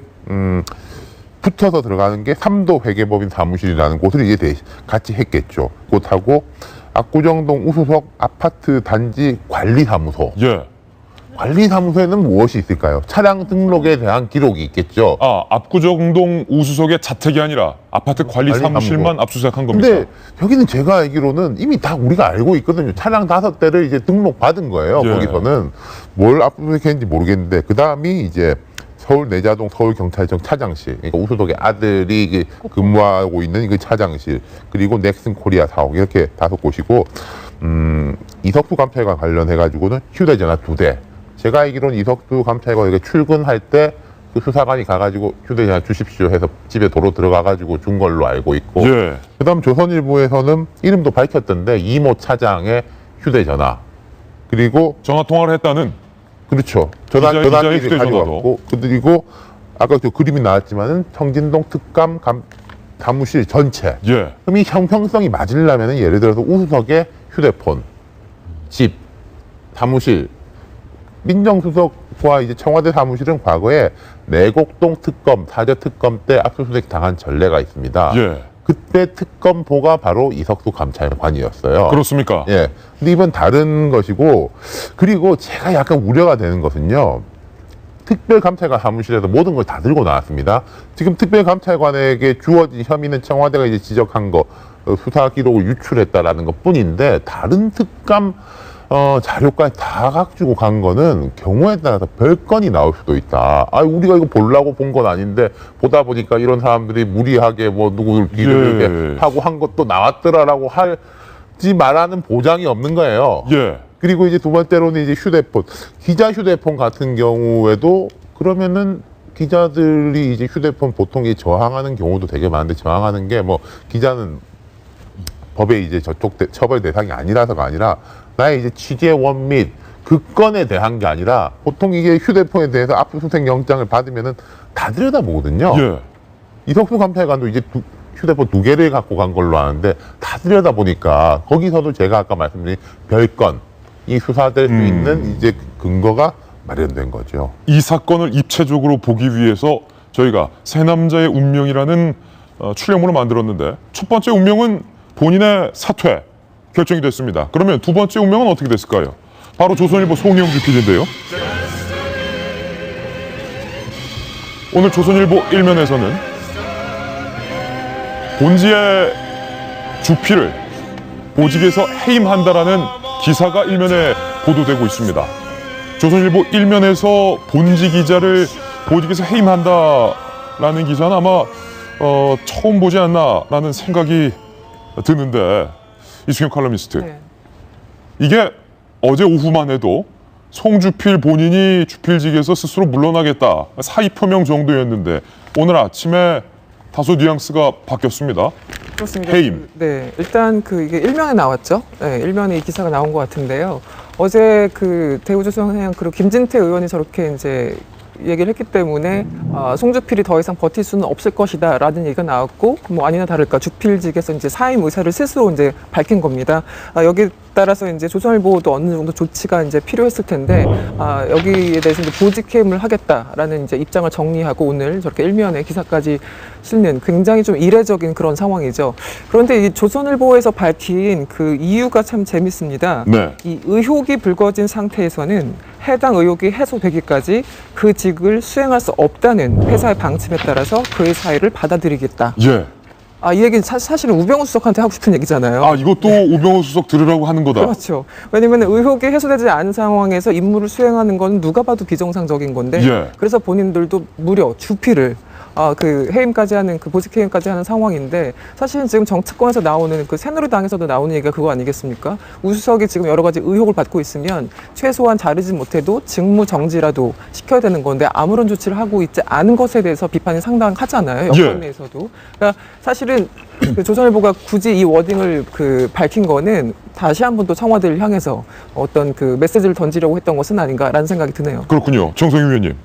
붙어서 들어가는 게 3도 회계법인 사무실이라는 곳을 이제 같이 했겠죠. 그곳하고 압구정동 우수석 아파트 단지 관리사무소. 예. 관리사무소에는 무엇이 있을까요? 차량 등록에 대한 기록이 있겠죠. 아, 압구정동 우수석의 자택이 아니라 아파트 관리 사무실만 압수수색한 겁니까? 근데 여기는 제가 알기로는 이미 다 우리가 알고 있거든요. 차량 5대를 이제 등록 받은 거예요. 예. 거기서는 뭘 압수수색했는지 모르겠는데 그 다음이 이제 서울 내자동 서울경찰청 차장실, 그러니까 우수석의 아들이 근무하고 있는 그 차장실, 그리고 넥슨 코리아 사옥 이렇게 5곳이고 이석수 감찰관 관련해가지고는 휴대전화 2대, 제가 알기로는 이석수 감찰관에게 출근할 때 그 수사관이 가가지고 휴대전화 주십시오 해서 집에 도로 들어가가지고 준 걸로 알고 있고 예. 그다음 조선일보에서는 이름도 밝혔던데 이모 차장의 휴대전화 그리고 전화 통화를 했다는 그렇죠. 기자의 전화기를 휴대전화도. 가져왔고 그리고 아까 그 그림이 나왔지만은 청진동 특감 사무실 전체. 예. 그럼 이 형평성이 맞으려면은 예를 들어서 우수석의 휴대폰, 집, 사무실, 민정수석과 이제 청와대 사무실은 과거에 내곡동 특검, 사저 특검 때 압수수색 당한 전례가 있습니다. 예. 그때 특검보가 바로 이석수 감찰관이었어요. 그렇습니까? 예. 근데 이번 다른 것이고, 그리고 제가 약간 우려가 되는 것은요, 특별감찰관 사무실에서 모든 걸 다 들고 나왔습니다. 지금 특별감찰관에게 주어진 혐의는 청와대가 이제 지적한 거, 수사 기록을 유출했다라는 것 뿐인데, 다른 특감, 자료까지 다 갖추고 간 거는 경우에 따라서 별건이 나올 수도 있다. 아, 우리가 이거 보려고 본 건 아닌데, 보다 보니까 이런 사람들이 무리하게 뭐 누구를 뒤들게 하고 한 것도 나왔더라라고 하지 말라는 보장이 없는 거예요. 예. 그리고 이제 두 번째로는 이제 휴대폰. 기자 휴대폰 같은 경우에도 그러면은 기자들이 이제 휴대폰 보통 저항하는 경우도 되게 많은데 저항하는 게 뭐 기자는 법에 이제 저쪽 처벌 대상이 아니라서가 아니라 나의 이제 취재원 및 그 건에 대한 게 아니라 보통 이게 휴대폰에 대해서 압수수색 영장을 받으면은 다 들여다보거든요. 예. 이석수 감찰관도 이제 휴대폰 2개를 갖고 간 걸로 아는데 다 들여다보니까 거기서도 제가 아까 말씀드린 별건 이 수사될 수 있는 이제 근거가 마련된 거죠. 이 사건을 입체적으로 보기 위해서 저희가 세 남자의 운명이라는 출연물을 만들었는데 첫 번째 운명은 본인의 사퇴 결정이 됐습니다. 그러면 두 번째 운명은 어떻게 됐을까요? 바로 조선일보 송영주 PD인데요. 오늘 조선일보 1면에서는 본지의 주필을 보직에서 해임한다라는 기사가 일면에 보도되고 있습니다. 조선일보 1면에서 본지 기자를 보직에서 해임한다라는 기사는 아마 처음 보지 않나라는 생각이 드는데 이수경 칼럼니스트. 네. 이게 어제 오후만 해도 송주필 본인이 주필직에서 스스로 물러나겠다. 사의 표명 정도였는데 오늘 아침에 다소 뉘앙스가 바뀌었습니다. 그렇습니다. 해임. 네, 일단 이게 일면에 나왔죠. 네, 일면에 이 기사가 나온 것 같은데요. 어제 대우조선해양 그리고 김진태 의원이 저렇게 이제 얘기를 했기 때문에 송주필이 더 이상 버틸 수는 없을 것이다라는 얘기가 나왔고 뭐 아니나 다를까 주필직에서 이제 사임 의사를 스스로 이제 밝힌 겁니다. 여기에 따라서 이제 조선일보도 어느 정도 조치가 이제 필요했을 텐데 여기에 대해서 이제 보직해임을 하겠다라는 이제 입장을 정리하고 오늘 저렇게 일면에 기사까지 실는 굉장히 좀 이례적인 그런 상황이죠. 그런데 이 조선일보에서 밝힌 그 이유가 참 재밌습니다. 네. 이 의혹이 불거진 상태에서는 해당 의혹이 해소되기까지 그 직을 수행할 수 없다는 회사의 방침에 따라서 그의 사의를 받아들이겠다. 예. 이 얘기는 사실은 우병우 수석한테 하고 싶은 얘기잖아요. 이것도 우병우 수석 들으라고 하는 거다. 그렇죠. 왜냐하면 의혹이 해소되지 않은 상황에서 임무를 수행하는 건 누가 봐도 비정상적인 건데 예. 그래서 본인들도 무려 주필을 해임까지 하는 보직 해임까지 하는 상황인데 사실은 지금 정치권에서 나오는 새누리당에서도 나오는 얘기가 그거 아니겠습니까? 우수석이 지금 여러 가지 의혹을 받고 있으면 최소한 자르지 못해도 직무 정지라도 시켜야 되는 건데 아무런 조치를 하고 있지 않은 것에 대해서 비판이 상당하잖아요. 여권 내에서도. 그러니까 사실은 조선일보가 굳이 이 워딩을 밝힌 거는 다시 한 번 또 청와대를 향해서 어떤 메시지를 던지려고 했던 것은 아닌가라는 생각이 드네요. 그렇군요. 정성희 위원님.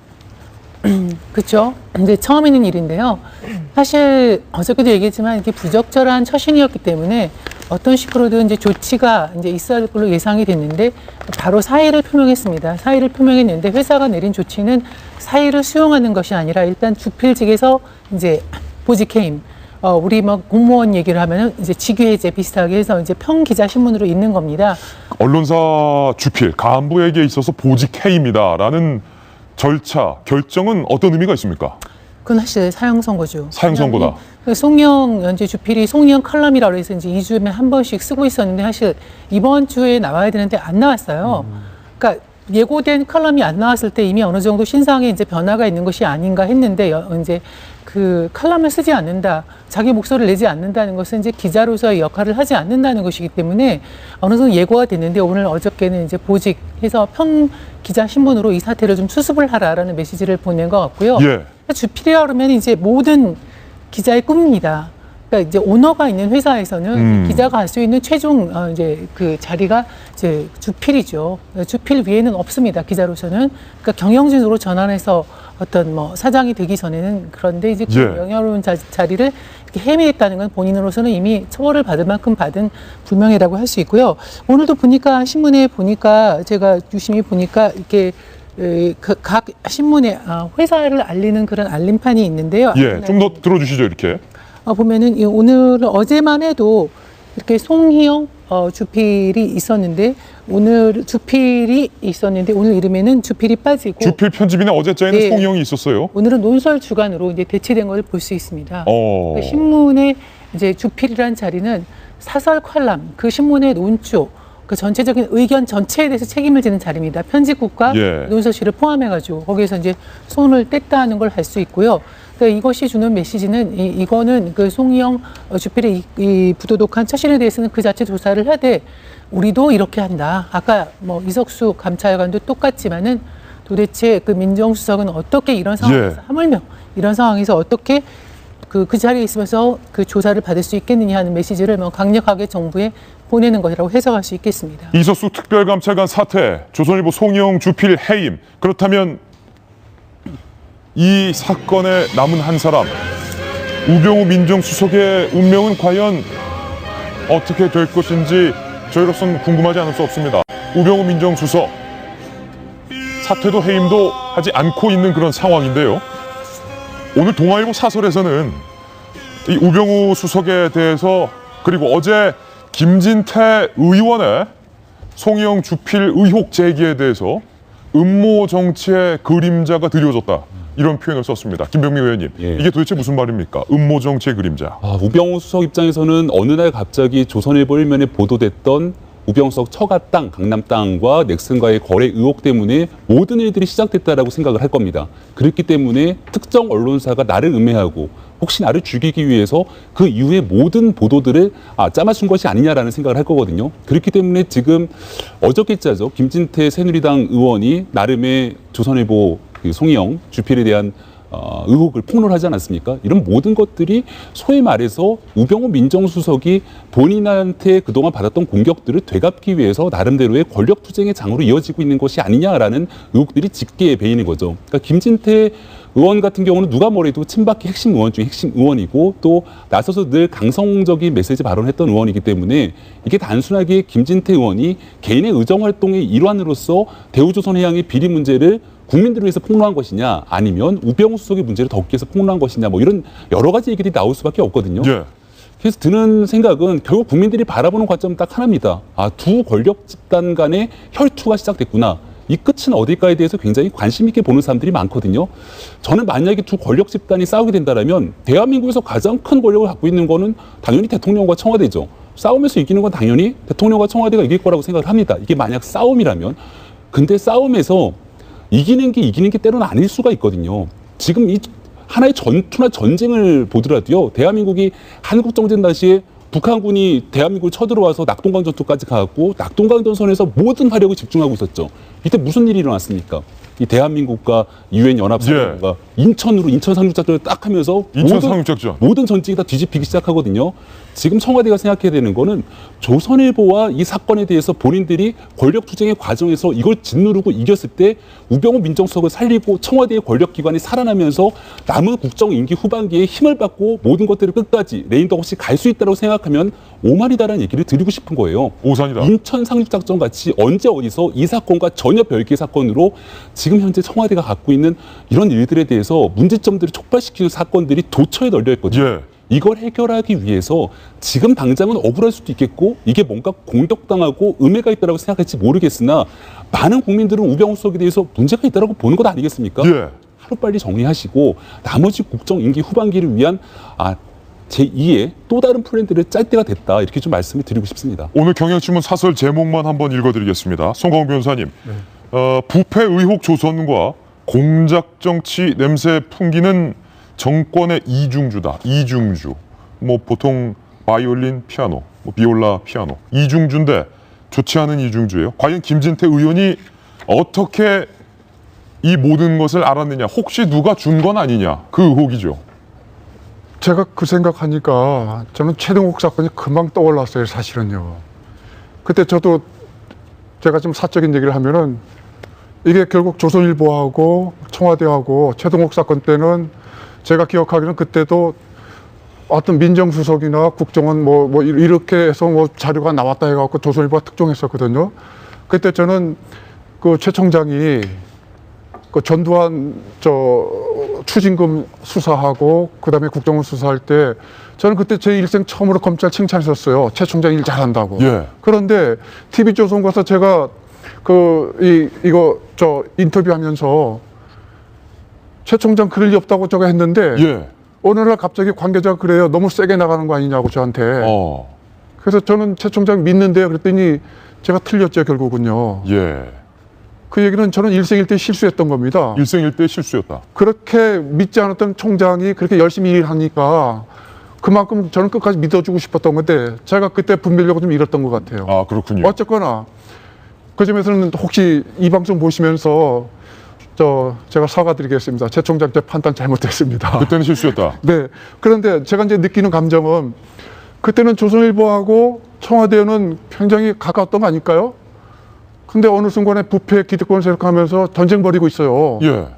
그렇죠. 이제 처음 있는 일인데요. 사실 어저께도 얘기했지만 이게 부적절한 처신이었기 때문에 어떤 식으로든 이제 조치가 이제 있어야 할 걸로 예상이 됐는데 바로 사의를 표명했습니다. 사의를 표명했는데 회사가 내린 조치는 사의를 수용하는 것이 아니라 일단 주필직에서 이제 보직해임. 우리 공무원 얘기를 하면은 이제 직위해제 비슷하게 해서 이제 평기자 신문으로 있는 겁니다. 언론사 주필 간부에게 있어서 보직해임이다라는 절차, 결정은 어떤 의미가 있습니까? 그건 사실 사형 선고죠. 사형 선고다. 송영 연재 주필이 송영 칼럼이라고 해서 이제 2주에 한 번씩 쓰고 있었는데 사실 이번 주에 나와야 되는데 안 나왔어요. 그러니까 예고된 칼럼이 안 나왔을 때 이미 어느 정도 신상에 이제 변화가 있는 것이 아닌가 했는데 이제 그 칼럼을 쓰지 않는다, 자기 목소리를 내지 않는다는 것은 이제 기자로서의 역할을 하지 않는다는 것이기 때문에 어느 정도 예고가 됐는데 오늘 어저께는 이제 보직해서 편 기자 신분으로 이 사태를 좀 수습을 하라라는 메시지를 보낸 것 같고요. 예. 주필이라 그러면 이제 모든 기자의 꿈입니다. 그러니까 이제 오너가 있는 회사에서는 기자가 할 수 있는 최종 이제 그 자리가 이제 주필이죠. 주필 위에는 없습니다. 기자로서는. 그러니까 경영진으로 전환해서 어떤 뭐 사장이 되기 전에는 그런데 이제 그 명예로운 자리를 이렇게 헤매했다는 건 본인으로서는 이미 처벌을 받을 만큼 받은 불명예라고 할 수 있고요. 오늘도 보니까 신문에 보니까 제가 유심히 보니까 이렇게 각 신문에 회사를 알리는 그런 알림판이 있는데요. 예, 좀 더 들어주시죠, 이렇게. 보면은 오늘 어제만 해도 이렇게 송희영 주필이 있었는데 오늘 주필이 있었는데 오늘 이름에는 주필이 빠지고 주필 편집인의 어제자에는 송희영이 있었어요. 오늘은 논설 주간으로 이제 대체된 걸 볼 수 있습니다. 그러니까 신문의 이제 주필이라는 자리는 사설 컬럼, 그 신문의 논조, 그 전체적인 의견 전체에 대해서 책임을 지는 자리입니다. 편집국과 논설실을 포함해가지고 거기에서 이제 손을 뗐다 하는 걸 할 수 있고요. 그러니까 이것이 주는 메시지는 이거는 그 송희영 주필의 이 부도덕한 처신에 대해서는 그 자체 조사를 하되 우리도 이렇게 한다. 아까 뭐 이석수 감찰관도 똑같지만은 도대체 그 민정수석은 어떻게 이런 상황에서 하물며 이런 상황에서 어떻게 그 자리에 있으면서 그 조사를 받을 수 있겠느냐 하는 메시지를 뭐 강력하게 정부에 보내는 것이라고 해석할 수 있겠습니다. 이석수 특별감찰관 사퇴, 조선일보 송희영 주필 해임. 그렇다면 이 사건에 남은 한 사람, 우병우 민정수석의 운명은 과연 어떻게 될 것인지 저희로서는 궁금하지 않을 수 없습니다. 우병우 민정수석, 사퇴도 해임도 하지 않고 있는 그런 상황인데요. 오늘 동아일보 사설에서는 이 우병우 수석에 대해서 그리고 어제 김진태 의원의 송희영 주필 의혹 제기에 대해서 음모 정치의 그림자가 드리워졌다. 이런 표현을 썼습니다. 김병민 의원님, 이게 도대체 무슨 말입니까? 음모 정치의 그림자. 우병우 수석 입장에서는 어느 날 갑자기 조선일보 1면에 보도됐던 우병우 수석 처가 땅, 강남 땅과 넥슨과의 거래 의혹 때문에 모든 일들이 시작됐다라고 생각을 할 겁니다. 그렇기 때문에 특정 언론사가 나를 음해하고 혹시 나를 죽이기 위해서 그 이후에 모든 보도들을 짜맞춘 것이 아니냐라는 생각을 할 거거든요. 그렇기 때문에 지금 어저께자죠. 김진태 새누리당 의원이 나름의 조선일보 송희영 주필에 대한 의혹을 폭로하지 않았습니까? 이런 모든 것들이 소위 말해서 우병우 민정수석이 본인한테 그동안 받았던 공격들을 되갚기 위해서 나름대로의 권력투쟁의 장으로 이어지고 있는 것이 아니냐라는 의혹들이 짙게 배이는 거죠. 그러니까 김진태 의원 같은 경우는 누가 뭐래도 친박계 핵심 의원 중에 핵심 의원이고 또 나서서 늘 강성적인 메시지 발언했던 의원이기 때문에 이게 단순하게 김진태 의원이 개인의 의정활동의 일환으로서 대우조선해양의 비리 문제를 국민들을 위해서 폭로한 것이냐 아니면 우병우 수석의 문제를 덮기 위해서 폭로한 것이냐 뭐 이런 여러 가지 얘기들이 나올 수밖에 없거든요. 그래서 드는 생각은 결국 국민들이 바라보는 관점은 딱 하나입니다. 두 권력 집단 간의 혈투가 시작됐구나. 이 끝은 어딜까에 대해서 굉장히 관심 있게 보는 사람들이 많거든요. 저는 만약에 두 권력 집단이 싸우게 된다면 대한민국에서 가장 큰 권력을 갖고 있는 거는 당연히 대통령과 청와대죠. 싸움에서 이기는 건 당연히 대통령과 청와대가 이길 거라고 생각을 합니다. 이게 만약 싸움이라면. 근데 싸움에서 이기는 게 때로는 아닐 수가 있거든요. 지금 이 하나의 전투나 전쟁을 보더라도요. 대한민국이 한국정전 당시에 북한군이 대한민국을 쳐들어와서 낙동강 전투까지 가고 낙동강 전선에서 모든 화력을 집중하고 있었죠. 이때 무슨 일이 일어났습니까? 이 대한민국과 유엔 연합사가 인천 상륙작전을 딱 하면서 모든 전직이 다 뒤집히기 시작하거든요. 지금 청와대가 생각해야 되는 거는 조선일보와 이 사건에 대해서 본인들이 권력투쟁의 과정에서 이걸 짓누르고 이겼을 때 우병우 민정수석을 살리고 청와대의 권력기관이 살아나면서 남은 국정 임기 후반기에 힘을 받고 모든 것들을 끝까지 레인도 없이 갈 수 있다고 생각하면 오만이다라는 얘기를 드리고 싶은 거예요. 오산이다. 인천 상륙작전 같이 언제 어디서 이 사건과 전혀 별개의 사건으로 지금 현재 청와대가 갖고 있는 이런 일들에 대해서 문제점들을 촉발시키는 사건들이 도처에 널려 있거든요. 이걸 해결하기 위해서 지금 당장은 억울할 수도 있겠고 이게 뭔가 공격당하고 음해가 있다고 생각할지 모르겠으나 많은 국민들은 우병우 수석에 대해서 문제가 있다고 보는 것 아니겠습니까? 하루빨리 정리하시고 나머지 국정 임기 후반기를 위한 제2의 또 다른 플랜들을 짤 때가 됐다. 이렇게 좀 말씀을 드리고 싶습니다. 오늘 경향신문 사설 제목만 한번 읽어드리겠습니다. 송강호 변호사님. 부패 의혹 조선과 공작 정치 냄새 풍기는 정권의 이중주다. 이중주. 뭐 보통 바이올린, 피아노, 뭐 비올라, 피아노. 이중주인데 좋지 않은 이중주예요. 과연 김진태 의원이 어떻게 이 모든 것을 알았느냐? 혹시 누가 준 건 아니냐? 그 의혹이죠. 제가 그 생각하니까 저는 최동욱 사건이 금방 떠올랐어요, 사실은요. 그때 저도 제가 좀 사적인 얘기를 하면은 이게 결국 조선일보하고 청와대하고 최동욱 사건 때는 제가 기억하기로는 그때도 어떤 민정수석이나 국정원 뭐 이렇게 해서 뭐 자료가 나왔다 해갖고 조선일보가 특종했었거든요. 그때 저는 그 최 총장이 그 전두환 추징금 수사하고 그다음에 국정원 수사할 때 저는 그때 제 일생 처음으로 검찰 칭찬했었어요. 최 총장 일 잘한다고. 예. 그런데 TV조선 가서 제가 인터뷰하면서 최 총장 그럴 리 없다고 제가 했는데 예. 어느 날 갑자기 관계자가 그래요. 너무 세게 나가는 거 아니냐고 저한테. 그래서 저는 최 총장 믿는데요. 그랬더니 제가 틀렸죠, 결국은요. 예. 그 얘기는 저는 일생일대 실수했던 겁니다. 일생일대 실수였다. 그렇게 믿지 않았던 총장이 그렇게 열심히 일하니까 그만큼 저는 끝까지 믿어주고 싶었던 건데 제가 그때 분별력을 좀 잃었던 것 같아요. 아, 그렇군요. 어쨌거나 그 점에서는 혹시 이 방송 보시면서 제가 사과드리겠습니다. 최 총장 때 판단 잘못됐습니다. 그때는 실수였다. 네. 그런데 제가 이제 느끼는 감정은 그때는 조선일보하고 청와대는 굉장히 가까웠던 거 아닐까요? 근데 어느 순간에 부패 기득권 세력하면서 전쟁 벌이고 있어요. 예.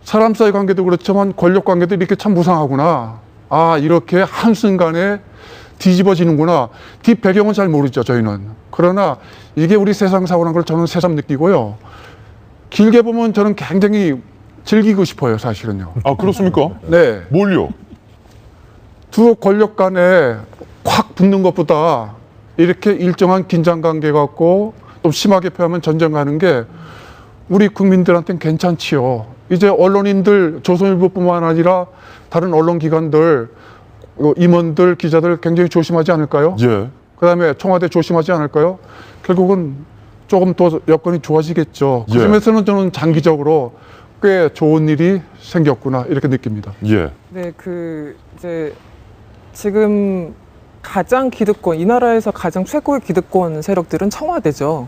사람 사이 관계도 그렇지만 권력 관계도 이렇게 참 무상하구나. 아, 이렇게 한순간에 뒤집어지는구나. 뒷 배경은 잘 모르죠, 저희는. 그러나 이게 우리 세상 사고라는 걸 저는 새삼 느끼고요. 길게 보면 저는 굉장히 즐기고 싶어요, 사실은요. 아, 그렇습니까? 네. 뭘요? 두 권력 간에 확 붙는 것보다 이렇게 일정한 긴장 관계 갖고 좀 심하게 표하면 전쟁 가는 게 우리 국민들한테는 괜찮지요. 이제 언론인들, 조선일보뿐만 아니라 다른 언론기관들, 임원들, 기자들 굉장히 조심하지 않을까요? 예. 그다음에 청와대 조심하지 않을까요? 결국은 조금 더 여건이 좋아지겠죠. 그 예. 점에서는 저는 장기적으로 꽤 좋은 일이 생겼구나 이렇게 느낍니다. 예. 네, 이제 지금 가장 기득권, 이 나라에서 가장 최고의 기득권 세력들은 청와대죠.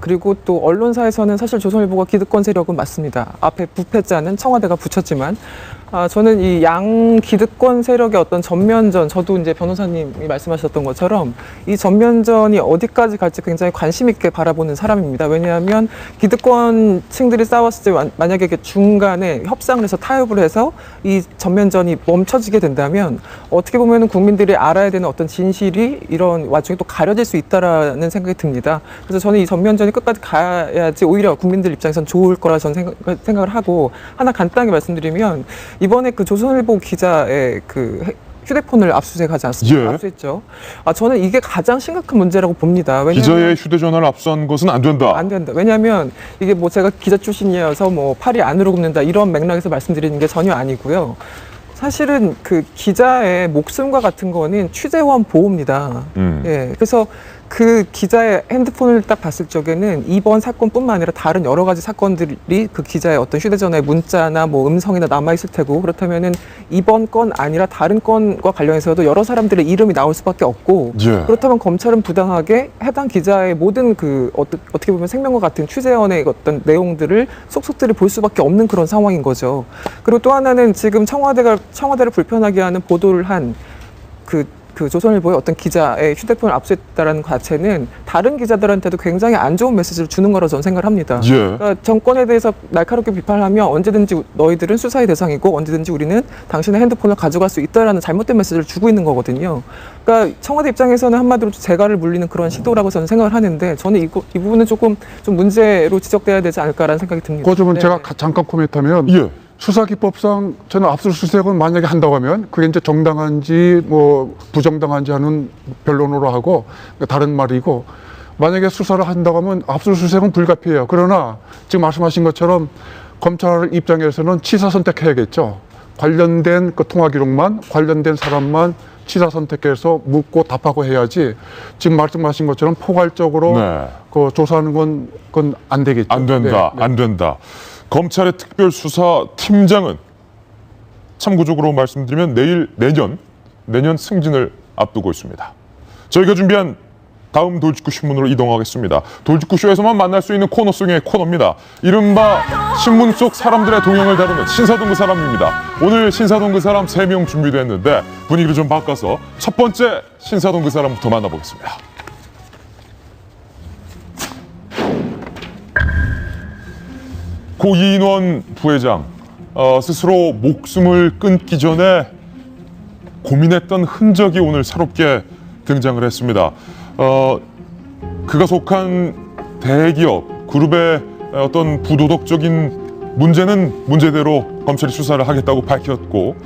그리고 또 언론사에서는 사실 조선일보가 기득권 세력은 맞습니다. 앞에 부패자는 청와대가 붙였지만 저는 이 양 기득권 세력의 어떤 전면전, 저도 이제 변호사님이 말씀하셨던 것처럼 이 전면전이 어디까지 갈지 굉장히 관심 있게 바라보는 사람입니다. 왜냐하면 기득권 층들이 싸웠을 때 만약에 중간에 협상을 해서 타협을 해서 이 전면전이 멈춰지게 된다면 어떻게 보면 국민들이 알아야 되는 어떤 진실이 이런 와중에 또 가려질 수 있다라는 생각이 듭니다. 그래서 저는 이 전면전이 끝까지 가야지 오히려 국민들 입장에선 좋을 거라 저는 생각을 하고, 하나 간단하게 말씀드리면 이번에 그 조선일보 기자의 휴대폰을 압수수색하지 않습니까? 예. 압수했죠. 저는 이게 가장 심각한 문제라고 봅니다. 왜냐하면 기자의 휴대전화를 압수한 것은 안 된다. 안 된다. 왜냐하면 이게 뭐 제가 기자 출신이어서 뭐 팔이 안으로 굽는다 이런 맥락에서 말씀드리는 게 전혀 아니고요. 사실은 그 기자의 목숨과 같은 거는 취재원 보호입니다. 예. 그래서 그 기자의 핸드폰을 딱 봤을 적에는 이번 사건뿐만 아니라 다른 여러 가지 사건들이 그 기자의 어떤 휴대전화에 문자나 뭐 음성이나 남아있을 테고, 그렇다면은 이번 건 아니라 다른 건과 관련해서도 여러 사람들의 이름이 나올 수밖에 없고, 예. 그렇다면 검찰은 부당하게 해당 기자의 모든 어떻게 보면 생명과 같은 취재원의 어떤 내용들을 속속들이 볼 수밖에 없는 그런 상황인 거죠. 그리고 또 하나는 지금 청와대를 불편하게 하는 보도를 한 그 조선일보의 어떤 기자의 휴대폰을 압수했다라는 것 자체는 다른 기자들한테도 굉장히 안 좋은 메시지를 주는 거라고 저는 생각을 합니다. 예. 그러니까 정권에 대해서 날카롭게 비판하면 언제든지 너희들은 수사의 대상이고 언제든지 우리는 당신의 핸드폰을 가져갈 수 있다라는 잘못된 메시지를 주고 있는 거거든요. 그러니까 청와대 입장에서는 한마디로 재갈을 물리는 그런 시도라고 저는 생각을 하는데, 저는 이 부분은 조금 좀 문제로 지적돼야 되지 않을까라는 생각이 듭니다. 그 점은 네. 제가 잠깐 코멘트하면 예. 수사기법상 저는 압수수색은 만약에 한다고 하면 그게 이제 정당한지 뭐 부정당한지 하는 변론으로 하고 다른 말이고, 만약에 수사를 한다고 하면 압수수색은 불가피해요. 그러나 지금 말씀하신 것처럼 검찰 입장에서는 취사 선택해야겠죠. 관련된 그 통화 기록만, 관련된 사람만 취사 선택해서 묻고 답하고 해야지 지금 말씀하신 것처럼 포괄적으로 네. 그 조사하는 그건 안 되겠죠. 안 된다. 네. 안 된다. 검찰의 특별수사팀장은 참고적으로 말씀드리면 내년 승진을 앞두고 있습니다. 저희가 준비한 다음 돌직구 신문으로 이동하겠습니다. 돌직구쇼에서만 만날 수 있는 코너 속의 코너입니다. 이른바 신문 속 사람들의 동향을 다루는 신사동 그 사람입니다. 오늘 신사동 그 사람 3명 준비됐는데 분위기를 좀 바꿔서 첫 번째 신사동 그 사람부터 만나보겠습니다. 고 이인원 부회장 스스로 목숨을 끊기 전에 고민했던 흔적이 오늘 새롭게 등장을 했습니다. 그가 속한 대기업 그룹의 어떤 부도덕적인 문제는 문제대로 검찰이 수사를 하겠다고 밝혔고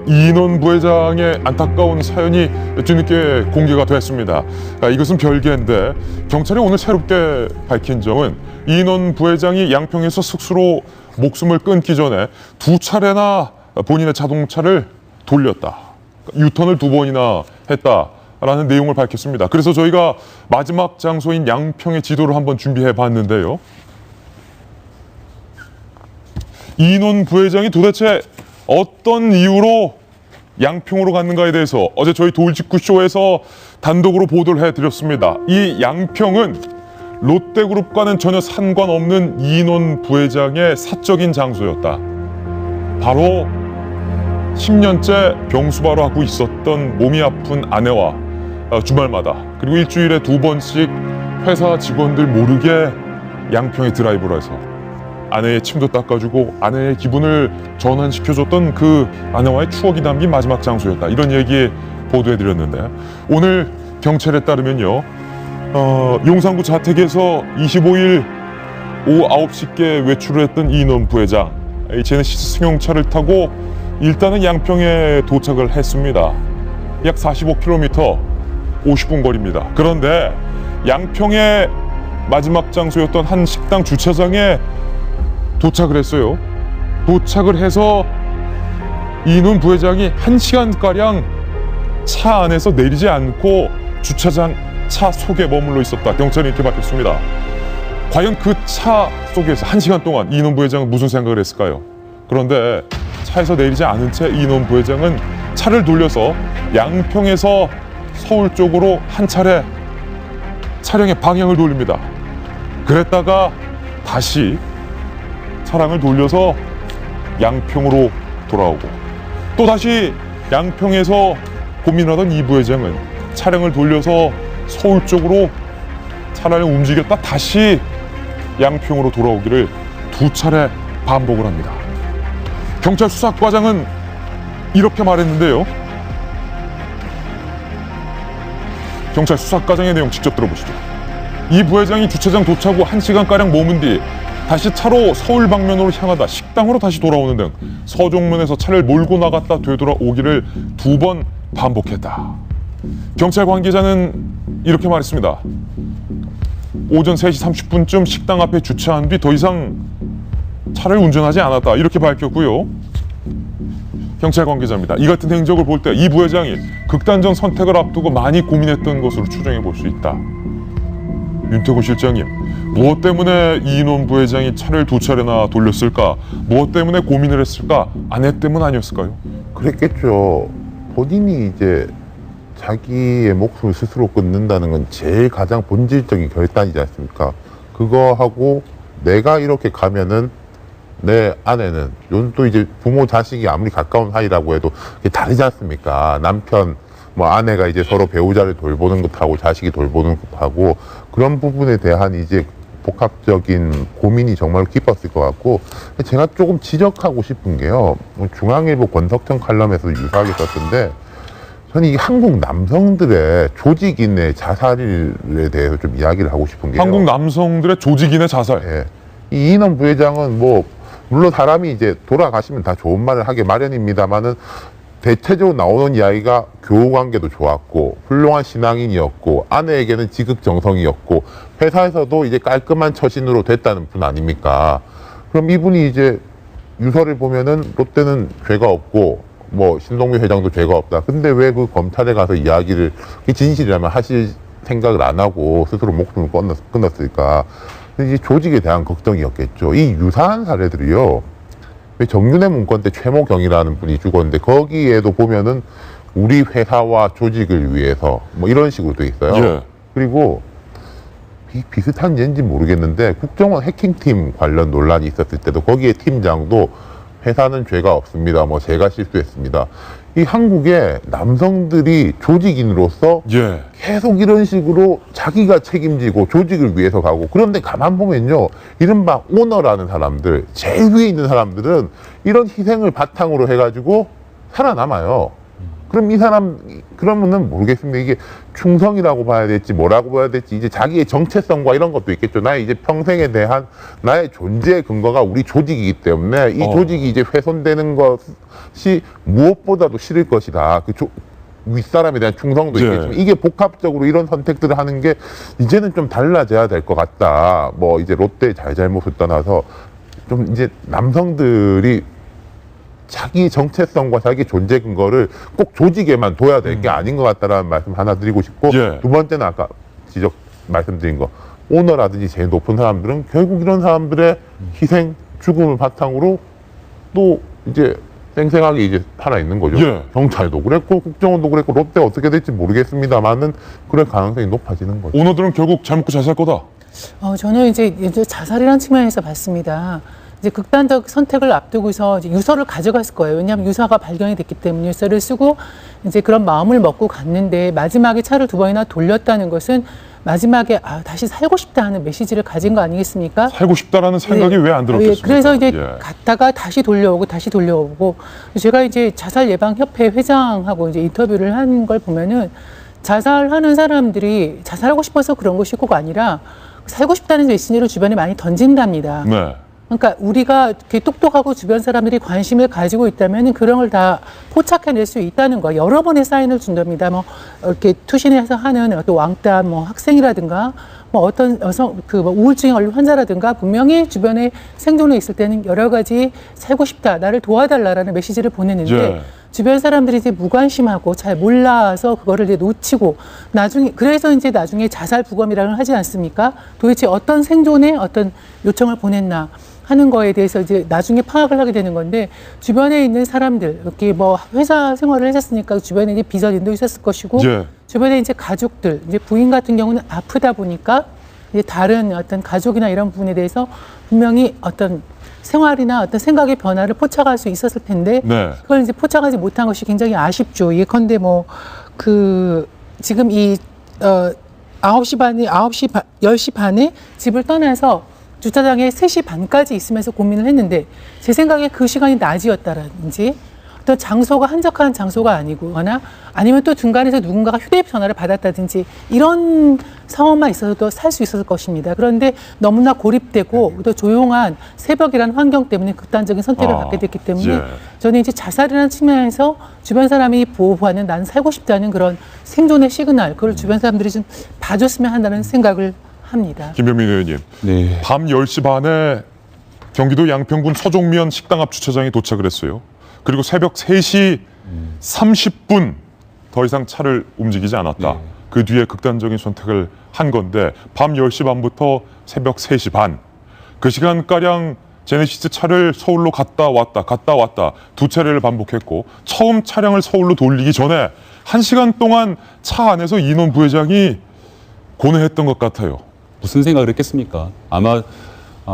이인원 부회장의 안타까운 사연이 뒤늦게 공개가 됐습니다. 이것은 별개인데 경찰이 오늘 새롭게 밝힌 점은 이인원 부회장이 양평에서 스스로 목숨을 끊기 전에 2차례나 본인의 자동차를 돌렸다. 유턴을 2번이나 했다라는 내용을 밝혔습니다. 그래서 저희가 마지막 장소인 양평의 지도를 한번 준비해 봤는데요. 이인원 부회장이 도대체 어떤 이유로 양평으로 갔는가에 대해서 어제 저희 돌직구쇼에서 단독으로 보도를 해드렸습니다. 이 양평은 롯데그룹과는 전혀 상관없는 이인원 부회장의 사적인 장소였다. 바로 10년째 병수바로 하고 있었던 몸이 아픈 아내와 주말마다 그리고 일주일에 2번씩 회사 직원들 모르게 양평에 드라이브를 해서 아내의 침도 닦아주고 아내의 기분을 전환시켜줬던 그 아내와의 추억이 담긴 마지막 장소였다. 이런 얘기 보도해드렸는데 오늘 경찰에 따르면요. 용산구 자택에서 25일 오후 9시께 외출을 했던 이인원 부회장 제네시스 승용차를 타고 일단은 양평에 도착을 했습니다. 약 45km 50분 거리입니다. 그런데 양평의 마지막 장소였던 한 식당 주차장에 도착을 했어요. 도착을 해서 이인원 부회장이 1시간가량 차 안에서 내리지 않고 주차장 차 속에 머물러 있었다. 경찰이 이렇게 밝혔습니다. 과연 그 차 속에서 1시간 동안 이인원 부회장은 무슨 생각을 했을까요? 그런데 차에서 내리지 않은 채 이인원 부회장은 차를 돌려서 양평에서 서울 쪽으로 한 차례 차량의 방향을 돌립니다. 그랬다가 다시 차량을 돌려서 양평으로 돌아오고 또 다시 양평에서 고민하던 이 부회장은 차량을 돌려서 서울 쪽으로 차량을 움직였다 다시 양평으로 돌아오기를 2차례 반복을 합니다. 경찰 수사과장은 이렇게 말했는데요. 경찰 수사과장의 내용 직접 들어보시죠. 이 부회장이 주차장 도착 후 1시간가량 머문 뒤 다시 차로 서울 방면으로 향하다 식당으로 다시 돌아오는 등 서종문에서 차를 몰고 나갔다 되돌아오기를 2번 반복했다. 경찰 관계자는 이렇게 말했습니다. 오전 3시 30분쯤 식당 앞에 주차한 뒤 더 이상 차를 운전하지 않았다. 이렇게 밝혔고요. 경찰 관계자입니다. 이 같은 행적을 볼 때 이 부회장이 극단적 선택을 앞두고 많이 고민했던 것으로 추정해 볼 수 있다. 윤태곤 실장님, 무엇 때문에 이인원 부회장이 차를 2차례나 돌렸을까? 무엇 때문에 고민을 했을까? 아내 때문 아니었을까요? 그랬겠죠. 본인이 이제 자기의 목숨을 스스로 끊는다는 건 제일 가장 본질적인 결단이지 않습니까? 그거하고 내가 이렇게 가면은 내 아내는, 요즘 또 이제 부모 자식이 아무리 가까운 사이라고 해도 그게 다르지 않습니까? 남편, 뭐 아내가 이제 서로 배우자를 돌보는 것하고 자식이 돌보는 것하고 그런 부분에 대한 이제 복합적인 고민이 정말 깊었을 것 같고, 제가 조금 지적하고 싶은 게요. 중앙일보 권석천 칼럼에서 유사하게 썼던데, 저는 이 한국 남성들의 조직인의 자살에 대해서 좀 이야기를 하고 싶은 게요. 한국 남성들의 조직인의 자살. 예. 이 이인원 부회장은 뭐 물론 사람이 이제 돌아가시면 다 좋은 말을 하게 마련입니다만은 대체적으로 나오는 이야기가 교우 관계도 좋았고 훌륭한 신앙인이었고 아내에게는 지극정성이었고 회사에서도 이제 깔끔한 처신으로 됐다는 분 아닙니까? 그럼 이분이 이제 유서를 보면은 롯데는 죄가 없고 뭐 신동민 회장도 죄가 없다. 근데 왜 그 검찰에 가서 이야기를 그게 진실이라면 하실 생각을 안 하고 스스로 목숨을 끊었을까? 이제 조직에 대한 걱정이었겠죠. 이 유사한 사례들이요. 왜 정윤회 문건 때 최모경이라는 분이 죽었는데 거기에도 보면은 우리 회사와 조직을 위해서 뭐 이런 식으로 돼 있어요. 예. 그리고 비슷한 예인지 모르겠는데 국정원 해킹팀 관련 논란이 있었을 때도 거기에 팀장도 회사는 죄가 없습니다. 뭐 제가 실수했습니다. 이 한국의 남성들이 조직인으로서 예. 계속 이런 식으로 자기가 책임지고 조직을 위해서 가고 그런데 가만 보면요. 이른바 오너라는 사람들, 제일 위에 있는 사람들은 이런 희생을 바탕으로 해가지고 살아남아요. 그럼 이 사람, 그러면은 모르겠습니다. 이게 충성이라고 봐야 될지 뭐라고 봐야 될지 이제 자기의 정체성과 이런 것도 있겠죠. 나의 이제 평생에 대한 나의 존재의 근거가 우리 조직이기 때문에 이 조직이 이제 훼손되는 것이 무엇보다도 싫을 것이다. 그 윗사람에 대한 충성도 있겠지만 이게 복합적으로 이런 선택들을 하는 게 이제는 좀 달라져야 될 것 같다. 뭐 이제 롯데의 잘잘못을 떠나서 좀 이제 남성들이 자기 정체성과 자기 존재 근거를 꼭 조직에만 둬야 될 게 아닌 것 같다라는 말씀 하나 드리고 싶고 두 번째는 아까 말씀드린 거 오너라든지 제일 높은 사람들은 결국 이런 사람들의 희생, 죽음을 바탕으로 또 이제 쌩쌩하게 이제 살아있는 거죠. 경찰도 그랬고 국정원도 그랬고 롯데 어떻게 될지 모르겠습니다만은 그럴 가능성이 높아지는 거죠. 오너들은 결국 잘 먹고 잘 살 거다. 저는 이제 자살이라는 측면에서 봤습니다. 이제 극단적 선택을 앞두고서 이제 유서를 가져갔을 거예요. 왜냐하면 유서가 발견이 됐기 때문에 유서를 쓰고 이제 그런 마음을 먹고 갔는데 마지막에 차를 2번이나 돌렸다는 것은 마지막에 다시 살고 싶다 하는 메시지를 가진 거 아니겠습니까? 살고 싶다라는 생각이 왜 안 들었겠습니까? 그래서 이제 갔다가 다시 돌려오고 제가 이제 자살예방협회 회장하고 이제 인터뷰를 한 걸 보면은 자살하는 사람들이 자살하고 싶어서 그런 것이 꼭 아니라 살고 싶다는 메시지를 주변에 많이 던진답니다. 네. 그러니까 우리가 이렇게 똑똑하고 주변 사람들이 관심을 가지고 있다면 그런 걸 다 포착해낼 수 있다는 거. 여러 번의 사인을 준답니다. 뭐 이렇게 투신해서 하는 어떤 왕따 뭐 학생이라든가 뭐 어떤 여성 뭐 우울증 환자라든가 분명히 주변에 생존에 있을 때는 여러 가지 살고 싶다, 나를 도와달라라는 메시지를 보내는데 주변 사람들이 이제 무관심하고 잘 몰라서 그거를 이제 놓치고 그래서 이제 나중에 자살 부검이라는 걸 하지 않습니까? 도대체 어떤 생존에 어떤 요청을 보냈나 하는 거에 대해서 이제 나중에 파악을 하게 되는 건데 주변에 있는 사람들 이렇게 뭐 회사 생활을 하셨으니까 주변에 이제 비서진도 있었을 것이고 주변에 이제 가족들 이제 부인 같은 경우는 아프다 보니까 이제 다른 어떤 가족이나 이런 부분에 대해서 분명히 어떤 생활이나 어떤 생각의 변화를 포착할 수 있었을 텐데 그걸 이제 포착하지 못한 것이 굉장히 아쉽죠. 예컨대 뭐 지금 이 10시 반에 집을 떠나서 주차장에 3시 반까지 있으면서 고민을 했는데 제 생각에 그 시간이 낮이었다라든지 어떤 장소가 한적한 장소가 아니거나 아니면 또 중간에서 누군가가 휴대전화를 받았다든지 이런 상황만 있어도 살 수 있었을 것입니다. 그런데 너무나 고립되고 또 조용한 새벽이라는 환경 때문에 극단적인 선택을 갖게 됐기 때문에 저는 이제 자살이라는 측면에서 주변 사람이 보호하는 나는 살고 싶다는 그런 생존의 시그널 그걸 주변 사람들이 좀 봐줬으면 한다는 생각을 합니다. 김병민 의원님, 밤 10시 반에 경기도 양평군 서종면 식당 앞 주차장에 도착을 했어요. 그리고 새벽 3시 30분 더 이상 차를 움직이지 않았다. 그 뒤에 극단적인 선택을 한 건데 밤 10시 반부터 새벽 3시 반 그 시간가량 제네시스 차를 서울로 갔다 왔다 2차례를 반복했고 처음 차량을 서울로 돌리기 전에 1시간 동안 차 안에서 이인원 부회장이 고뇌했던 것 같아요. 무슨 생각을 했겠습니까? 아마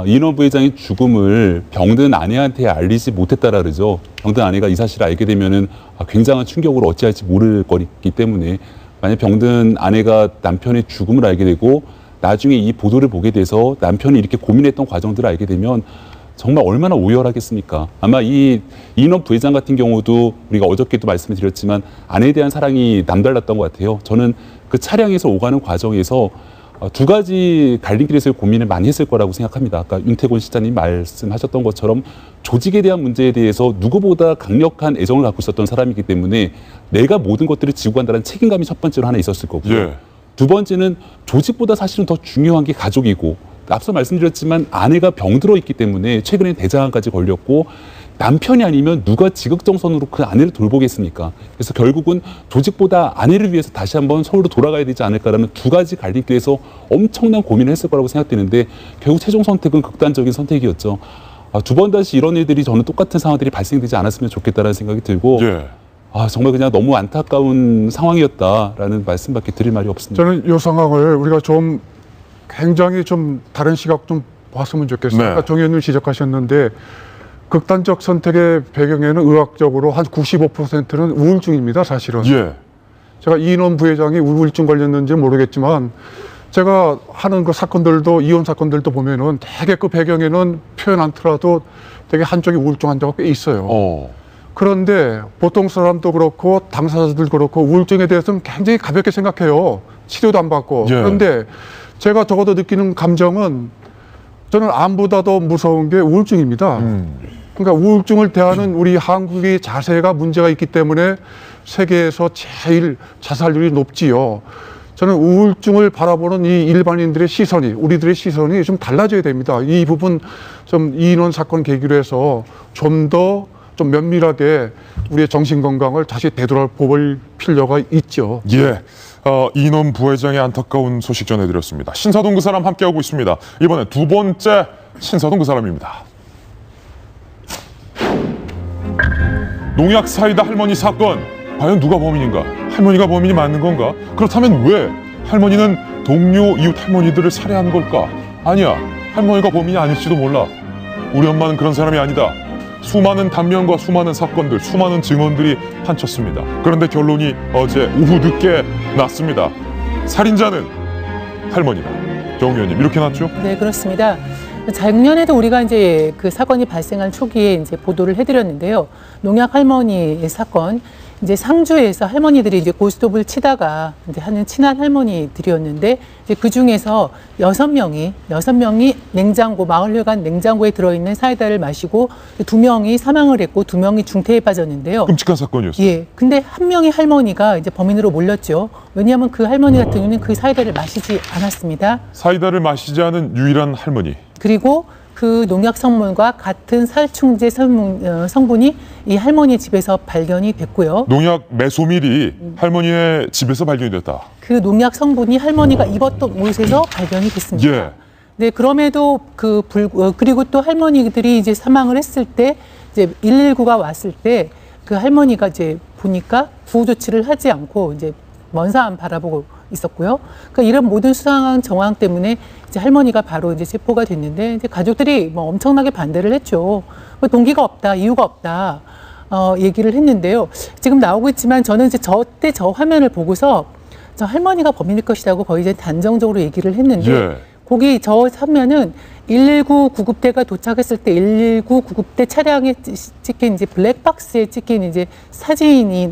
이인원 부회장의 죽음을 병든 아내한테 알리지 못했다라 그러죠. 병든 아내가 이 사실을 알게 되면은 굉장한 충격으로 어찌할지 모를 거기 때문에 만약 병든 아내가 남편의 죽음을 알게 되고 나중에 이 보도를 보게 돼서 남편이 이렇게 고민했던 과정들을 알게 되면 정말 얼마나 오열하겠습니까? 아마 이 이인원 부회장 같은 경우도 우리가 어저께도 말씀을 드렸지만 아내에 대한 사랑이 남달랐던 것 같아요. 저는 그 차량에서 오가는 과정에서 두 가지 갈림길에서의 고민을 많이 했을 거라고 생각합니다. 아까 윤태곤 시장님 말씀하셨던 것처럼 조직에 대한 문제에 대해서 누구보다 강력한 애정을 갖고 있었던 사람이기 때문에 내가 모든 것들을 지고 간다는 책임감이 첫 번째로 하나 있었을 거고요. 두 번째는 조직보다 사실은 더 중요한 게 가족이고 앞서 말씀드렸지만 아내가 병들어 있기 때문에 최근에 대장암까지 걸렸고 남편이 아니면 누가 지극정성으로 그 아내를 돌보겠습니까? 그래서 결국은 조직보다 아내를 위해서 다시 한번 서울로 돌아가야 되지 않을까라는 두 가지 갈림길에서 엄청난 고민을 했을 거라고 생각되는데 결국 최종 선택은 극단적인 선택이었죠. 두 번 다시 이런 일들이 저는 똑같은 상황들이 발생되지 않았으면 좋겠다라는 생각이 들고 예. 정말 그냥 너무 안타까운 상황이었다라는 말씀밖에 드릴 말이 없습니다. 저는 이 상황을 우리가 좀 굉장히 좀 다른 시각 좀 봤으면 좋겠어요. 네. 아까 정 의원님 지적하셨는데 극단적 선택의 배경에는 의학적으로 한 95%는 우울증입니다, 사실은. 예. 제가 이인원 부회장이 우울증 걸렸는지 모르겠지만 제가 하는 그 사건들도 이혼 사건들도 보면은 되게 그 배경에는 표현 않더라도 되게 한쪽이 우울증 환자가 꽤 있어요. 그런데 보통 사람도 그렇고 당사자들 그렇고 우울증에 대해서는 굉장히 가볍게 생각해요. 치료도 안 받고. 예. 그런데 제가 적어도 느끼는 감정은 저는 암보다 더 무서운 게 우울증입니다. 그러니까 우울증을 대하는 우리 한국의 자세가 문제가 있기 때문에 세계에서 제일 자살률이 높지요. 저는 우울증을 바라보는 이 일반인들의 시선이, 우리들의 시선이 좀 달라져야 됩니다. 이 부분 좀 이인원 사건 계기로 해서 좀 더 좀 면밀하게 우리의 정신 건강을 다시 되돌아볼 필요가 있죠. 예. 이인원 부회장의 안타까운 소식 전해드렸습니다. 신사동 그 사람 함께하고 있습니다. 이번에 두 번째 신사동 그 사람입니다. 농약 사이다 할머니 사건. 과연 누가 범인인가? 할머니가 범인이 맞는 건가? 그렇다면 왜 할머니는 동료 이웃 할머니들을 살해한 걸까? 아니야. 할머니가 범인이 아닐지도 몰라. 우리 엄마는 그런 사람이 아니다. 수많은 단면과 수많은 사건들, 수많은 증언들이 판쳤습니다. 그런데 결론이 어제 오후 늦게 났습니다. 살인자는 할머니다. 정 의원님, 이렇게 났죠? 네, 그렇습니다. 작년에도 우리가 이제 그 사건이 발생한 초기에 이제 보도를 해드렸는데요. 농약 할머니의 사건, 이제 상주에서 할머니들이 이제 고스톱을 치다가 이제 하는 친한 할머니들이었는데 이제 그 중에서 6명이 냉장고, 마을회관 냉장고에 들어있는 사이다를 마시고 2명이 사망을 했고 2명이 중태에 빠졌는데요. 끔찍한 사건이었어요. 예. 근데 한 명의 할머니가 이제 범인으로 몰렸죠. 왜냐하면 그 할머니 같은 경우는 그 사이다를 마시지 않았습니다. 사이다를 마시지 않은 유일한 할머니. 그리고 그 농약 성분과 같은 살충제 성분이 이 할머니 집에서 발견이 됐고요. 농약 메소밀이 할머니의 집에서 발견이 됐다. 그 농약 성분이 할머니가 입었던 옷에서 발견이 됐습니다. 예. 네, 그럼에도 그리고 또 할머니들이 이제 사망을 했을 때 이제 119가 왔을 때 그 할머니가 이제 보니까 구호 조치를 하지 않고 이제 먼 산 바라보고 있었고요. 그러니까 이런 모든 수상한 정황 때문에 이제 할머니가 바로 이제 체포가 됐는데 이제 가족들이 뭐 엄청나게 반대를 했죠. 뭐 동기가 없다, 이유가 없다, 얘기를 했는데요. 지금 나오고 있지만 저는 이제 저 화면을 보고서 저 할머니가 범인일 것이라고 거의 이제 단정적으로 얘기를 했는데 예. 거기 저 화면은 119 구급대가 도착했을 때 119 구급대 차량에 찍힌 이제 블랙박스에 찍힌 이제 사진이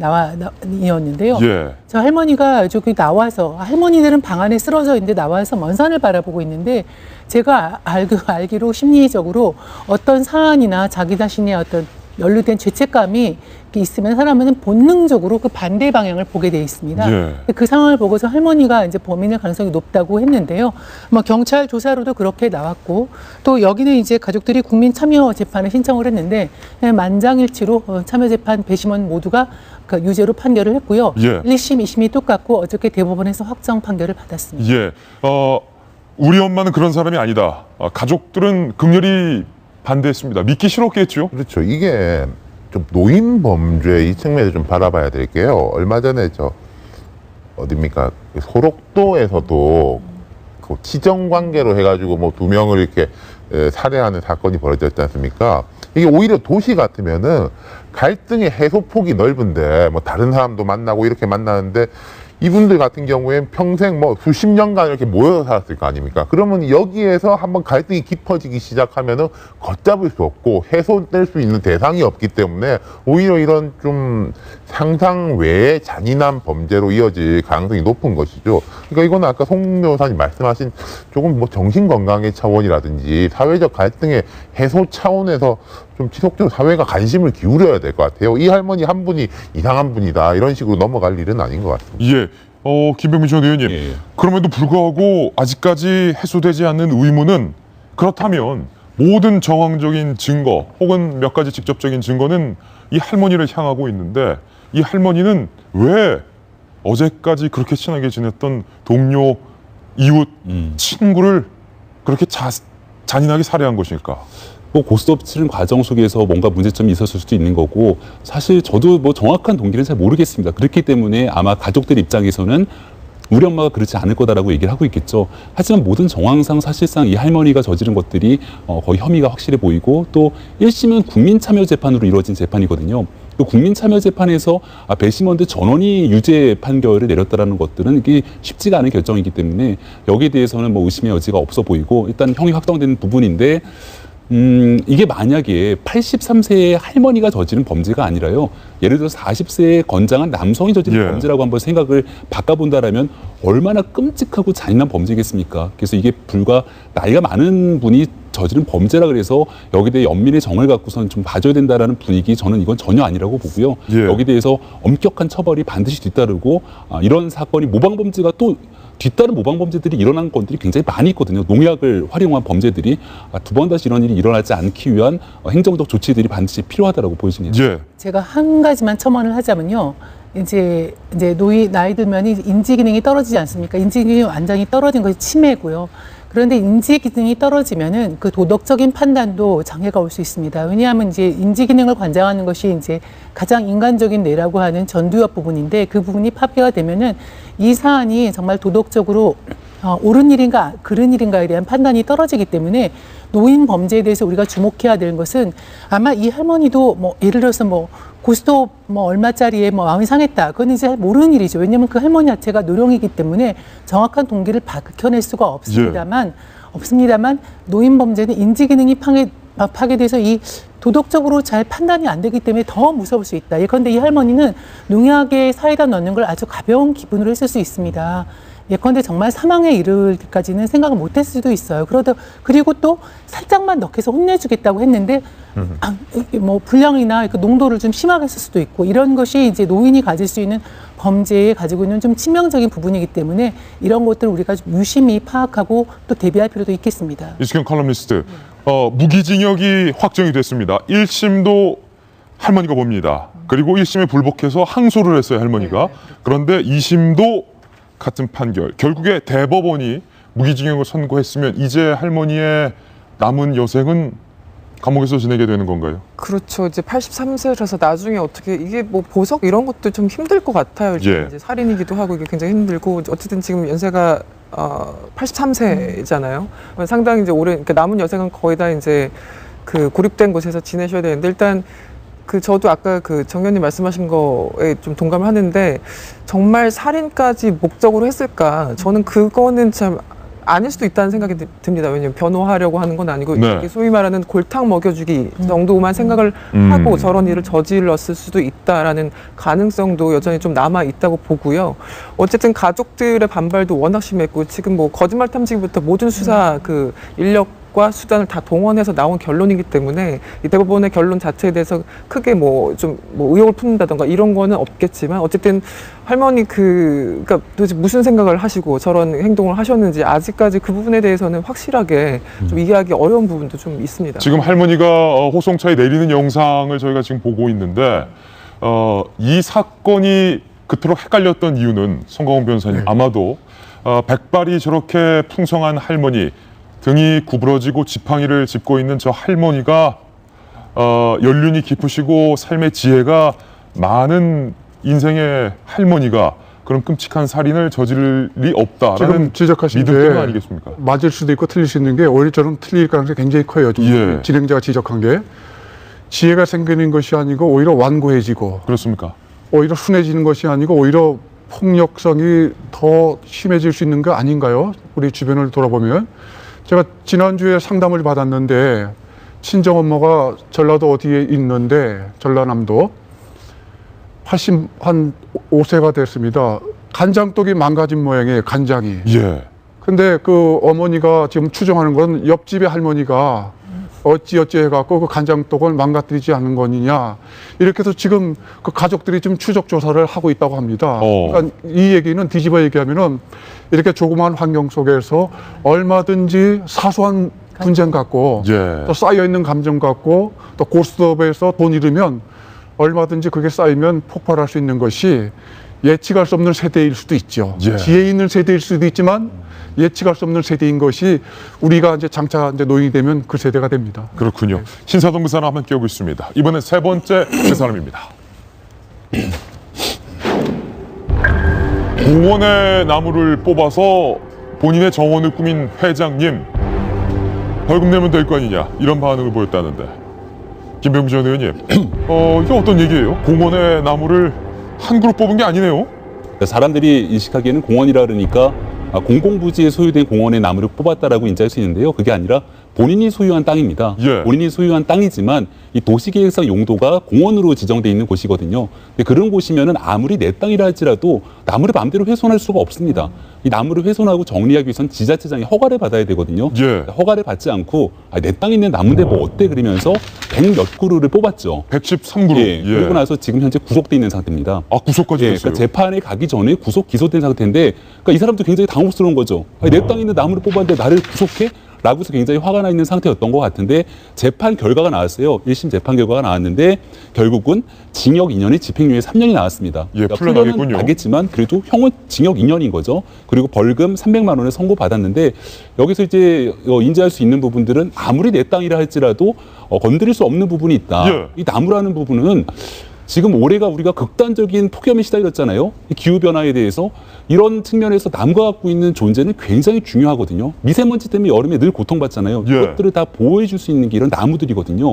이었는데요. 예. 저 할머니가 저기 나와서 할머니들은 방 안에 쓰러져 있는데 나와서 먼 산을 바라보고 있는데 제가 알기로 심리적으로 어떤 사안이나 자기 자신의 어떤 연루된 죄책감이 있으면 사람은 본능적으로 그 반대 방향을 보게 돼 있습니다. 예. 그 상황을 보고서 할머니가 이제 범인의 가능성이 높다고 했는데요. 뭐 경찰 조사로도 그렇게 나왔고 또 여기는 이제 가족들이 국민 참여 재판을 신청을 했는데 만장일치로 참여 재판 배심원 모두가 그 유죄로 판결을 했고요. 예. 1심, 2심이 똑같고 어저께 대법원에서 확정 판결을 받았습니다. 예. 우리 엄마는 그런 사람이 아니다. 가족들은 극렬히 반대했습니다. 믿기 싫었겠죠? 그렇죠. 이게 좀 노인 범죄 이 측면에서 좀 바라봐야 될 게요. 얼마 전에 어딥니까? 소록도에서도 그 치정 관계로 해가지고 뭐 2명을 이렇게 살해하는 사건이 벌어졌지 않습니까? 이게 오히려 도시 같으면은 갈등의 해소폭이 넓은데 뭐 다른 사람도 만나고 이렇게 만나는데 이분들 같은 경우엔 평생 뭐 수십 년간 이렇게 모여서 살았을 거 아닙니까? 그러면 여기에서 한번 갈등이 깊어지기 시작하면은 걷잡을 수 없고 해소될 수 있는 대상이 없기 때문에 오히려 이런 좀 상상 외의 잔인한 범죄로 이어질 가능성이 높은 것이죠. 그러니까 이거는 아까 송 변호사님 말씀하신 조금 뭐 정신건강의 차원이라든지 사회적 갈등의 해소 차원에서 좀 지속적으로 사회가 관심을 기울여야 될 것 같아요. 이 할머니 한 분이 이상한 분이다 이런 식으로 넘어갈 일은 아닌 것 같습니다. 예. 김병민 전 의원님. 예. 그럼에도 불구하고 아직까지 해소되지 않는 의문은 그렇다면 모든 정황적인 증거 혹은 몇 가지 직접적인 증거는 이 할머니를 향하고 있는데 이 할머니는 왜 어제까지 그렇게 친하게 지냈던 동료, 이웃, 친구를 그렇게 잔인하게 살해한 것일까? 뭐 고스톱 치는 과정 속에서 뭔가 문제점이 있었을 수도 있는 거고 사실 저도 뭐 정확한 동기는 잘 모르겠습니다. 그렇기 때문에 아마 가족들 입장에서는 우리 엄마가 그렇지 않을 거다라고 얘기를 하고 있겠죠. 하지만 모든 정황상 사실상 이 할머니가 저지른 것들이 거의 혐의가 확실해 보이고 또 1심은 국민참여재판으로 이루어진 재판이거든요. 그 국민참여재판에서 배심원들 전원이 유죄 판결을 내렸다라는 것들은 이게 쉽지가 않은 결정이기 때문에 여기에 대해서는 뭐 의심의 여지가 없어 보이고 일단 형이 확정된 부분인데 이게 만약에 83세의 할머니가 저지른 범죄가 아니라요. 예를 들어서 40세의 건장한 남성이 저지른 범죄라고 한번 생각을 바꿔본다라면 얼마나 끔찍하고 잔인한 범죄겠습니까? 그래서 이게 불과 나이가 많은 분이 저지른 범죄라 그래서 여기에 대해 연민의 정을 갖고선 좀 봐줘야 된다라는 분위기 저는 이건 전혀 아니라고 보고요. 여기에 대해서 엄격한 처벌이 반드시 뒤따르고 이런 사건이 모방범죄가 또 뒤따른 모방범죄들이 일어난 건들이 굉장히 많이 있거든요. 농약을 활용한 범죄들이 두 번 다시 이런 일이 일어나지 않기 위한 행정적 조치들이 반드시 필요하다고 보여집니다. 제가 한 가지만 첨언을 하자면요. 이제 나이 들면 인지 기능이 떨어지지 않습니까? 인지 기능이 완전히 떨어진 것이 치매고요. 그런데 인지 기능이 떨어지면은 그 도덕적인 판단도 장애가 올 수 있습니다. 왜냐하면 이제 인지 기능을 관장하는 것이 이제 가장 인간적인 뇌라고 하는 전두엽 부분인데 그 부분이 파괴가 되면은 이 사안이 정말 도덕적으로 옳은 일인가 그른 일인가에 대한 판단이 떨어지기 때문에 노인 범죄에 대해서 우리가 주목해야 되는 것은 아마 이 할머니도 뭐 예를 들어서 뭐 고스톱 뭐 얼마짜리에 뭐 마음이 상했다. 그건 이제 모르는 일이죠. 왜냐하면 그 할머니 자체가 노령이기 때문에 정확한 동기를 밝혀낼 수가 없습니다만 노인 범죄는 인지 기능이 파괴돼서 이 도덕적으로 잘 판단이 안 되기 때문에 더 무서울 수 있다. 예컨대 이 할머니는 농약에 사이다 넣는 걸 아주 가벼운 기분으로 했을 수 있습니다. 예컨대 정말 사망에 이르기까지는 생각을 못했을 수도 있어요. 그리고 또 살짝만 넣게서 혼내주겠다고 했는데 뭐 분량이나 그 농도를 좀 심하게 했을 수도 있고 이런 것이 이제 노인이 가질 수 있는 범죄에 가지고 있는 좀 치명적인 부분이기 때문에 이런 것들을 우리가 좀 유심히 파악하고 또 대비할 필요도 있겠습니다. 이승현 칼럼니스트, 무기징역이 확정이 됐습니다. 1심도 할머니가 봅니다. 그리고 1심에 불복해서 항소를 했어요, 할머니가. 그런데 2심도 같은 판결. 결국에 대법원이 무기징역을 선고했으면 이제 할머니의 남은 여생은 감옥에서 지내게 되는 건가요? 그렇죠. 이제 83세라서 나중에 어떻게 이게 뭐 보석 이런 것도 좀 힘들 것 같아요. 이제 살인이기도 하고 이게 굉장히 힘들고 어쨌든 지금 연세가 83세잖아요. 상당히 이제 오래 그러니까 남은 여생은 거의 다 이제 그 고립된 곳에서 지내셔야 되는데 일단 저도 아까 정 의원님 말씀하신 거에 좀 동감을 하는데 정말 살인까지 목적으로 했을까? 저는 그거는 참 아닐 수도 있다는 생각이 듭니다. 왜냐하면 변호하려고 하는 건 아니고 이게 소위 말하는 골탕 먹여주기 정도만 생각을 하고 저런 일을 저질렀을 수도 있다라는 가능성도 여전히 좀 남아 있다고 보고요. 어쨌든 가족들의 반발도 워낙 심했고 지금 뭐 거짓말 탐지기부터 모든 수사 인력과 수단을 다 동원해서 나온 결론이기 때문에 이 대법원의 결론 자체에 대해서 크게 뭐 의혹을 품는다던가 이런 거는 없겠지만 어쨌든 할머니 그러니까 도대체 무슨 생각을 하시고 저런 행동을 하셨는지 아직까지 그 부분에 대해서는 확실하게 좀 이해하기 어려운 부분도 좀 있습니다. 지금 할머니가 호송차에 내리는 영상을 저희가 지금 보고 있는데 이 사건이 그토록 헷갈렸던 이유는 성광훈 변호사님 아마도 백발이 저렇게 풍성한 할머니 등이 구부러지고 지팡이를 짚고 있는 저 할머니가 연륜이 깊으시고 삶의 지혜가 많은 인생의 할머니가 그런 끔찍한 살인을 저지를 리 없다라는 지금 지적하신 믿음 때문 아니겠습니까? 맞을 수도 있고 틀릴 수 있는 게 오히려 저는 틀릴 가능성이 굉장히 커요. 진행자가 지적한 게 지혜가 생기는 것이 아니고 오히려 완고해지고 그렇습니까? 오히려 순해지는 것이 아니고 오히려 폭력성이 더 심해질 수 있는 거 아닌가요? 우리 주변을 돌아보면 제가 지난주에 상담을 받았는데 친정엄마가 전라도 어디에 있는데 전라남도 85세가 됐습니다. 간장떡이 망가진 모양이에요. 간장이. 근데 그 어머니가 지금 추정하는 건 옆집의 할머니가 어찌어찌 해갖고 그 간장떡을 망가뜨리지 않는 거냐. 이렇게 해서 지금 그 가족들이 지금 추적 조사를 하고 있다고 합니다. 그러니까 이 얘기는 뒤집어 얘기하면은 이렇게 조그마한 환경 속에서 얼마든지 사소한 분쟁 갖고 예. 또 쌓여 있는 감정 갖고 또 고스톱에서 돈 잃으면 얼마든지 그게 쌓이면 폭발할 수 있는 것이 예측할 수 없는 세대일 수도 있죠. 예. 지혜 있는 세대일 수도 있지만 예측할 수 없는 세대인 것이 우리가 이제 장차 이제 노인이 되면 그 세대가 됩니다. 그렇군요. 신사동 그 사람 함께 오고 있습니다. 이번엔 세 번째 그 사람입니다. 공원의 나무를 뽑아서 본인의 정원을 꾸민 회장님 벌금 내면 될 거 아니냐 이런 반응을 보였다는데 김병주 전 의원님 이게 어떤 얘기예요? 공원의 나무를 한 그룹 뽑은 게 아니네요. 사람들이 인식하기에는 공원이라 그러니까 공공부지에 소유된 공원의 나무를 뽑았다라고 인지할 수 있는데요. 그게 아니라 본인이 소유한 땅입니다. 예. 본인이 소유한 땅이지만 이 도시계획상 용도가 공원으로 지정돼 있는 곳이거든요. 근데 그런 곳이면은 아무리 내 땅이라 할지라도 나무를 마음대로 훼손할 수가 없습니다. 이 나무를 훼손하고 정리하기 위해선 지자체장이 허가를 받아야 되거든요. 예. 허가를 받지 않고 내 땅에 있는 나무인데 뭐 어때 그러면서 100몇 그루를 뽑았죠. 113그룹. 예. 그리고 나서 지금 현재 구속돼 있는 상태입니다. 아, 구속까지 됐어요? 그러니까 재판에 가기 전에 구속 기소된 상태인데 그러니까 이 사람도 굉장히 당혹스러운 거죠. 내 땅에 있는 나무를 뽑았는데 나를 구속해? 라고 해서 굉장히 화가 나 있는 상태였던 것 같은데 재판 결과가 나왔어요. 1심 재판 결과가 나왔는데 결국은 징역 2년에 집행유예 3년이 나왔습니다. 예, 그러니까 풀려나겠군요. 나겠지만 그래도 형은 징역 2년인 거죠. 그리고 벌금 300만 원을 선고받았는데 여기서 이제 인지할 수 있는 부분들은 아무리 내 땅이라 할지라도 건드릴 수 없는 부분이 있다. 예. 이 나무라는 부분은 지금 올해가 우리가 극단적인 폭염에 시달렸잖아요. 이 기후변화에 대해서 이런 측면에서 나무가 갖고 있는 존재는 굉장히 중요하거든요. 미세먼지 때문에 여름에 늘 고통받잖아요. 예. 이것들을 다 보호해 줄 수 있는 게 이런 나무들이거든요.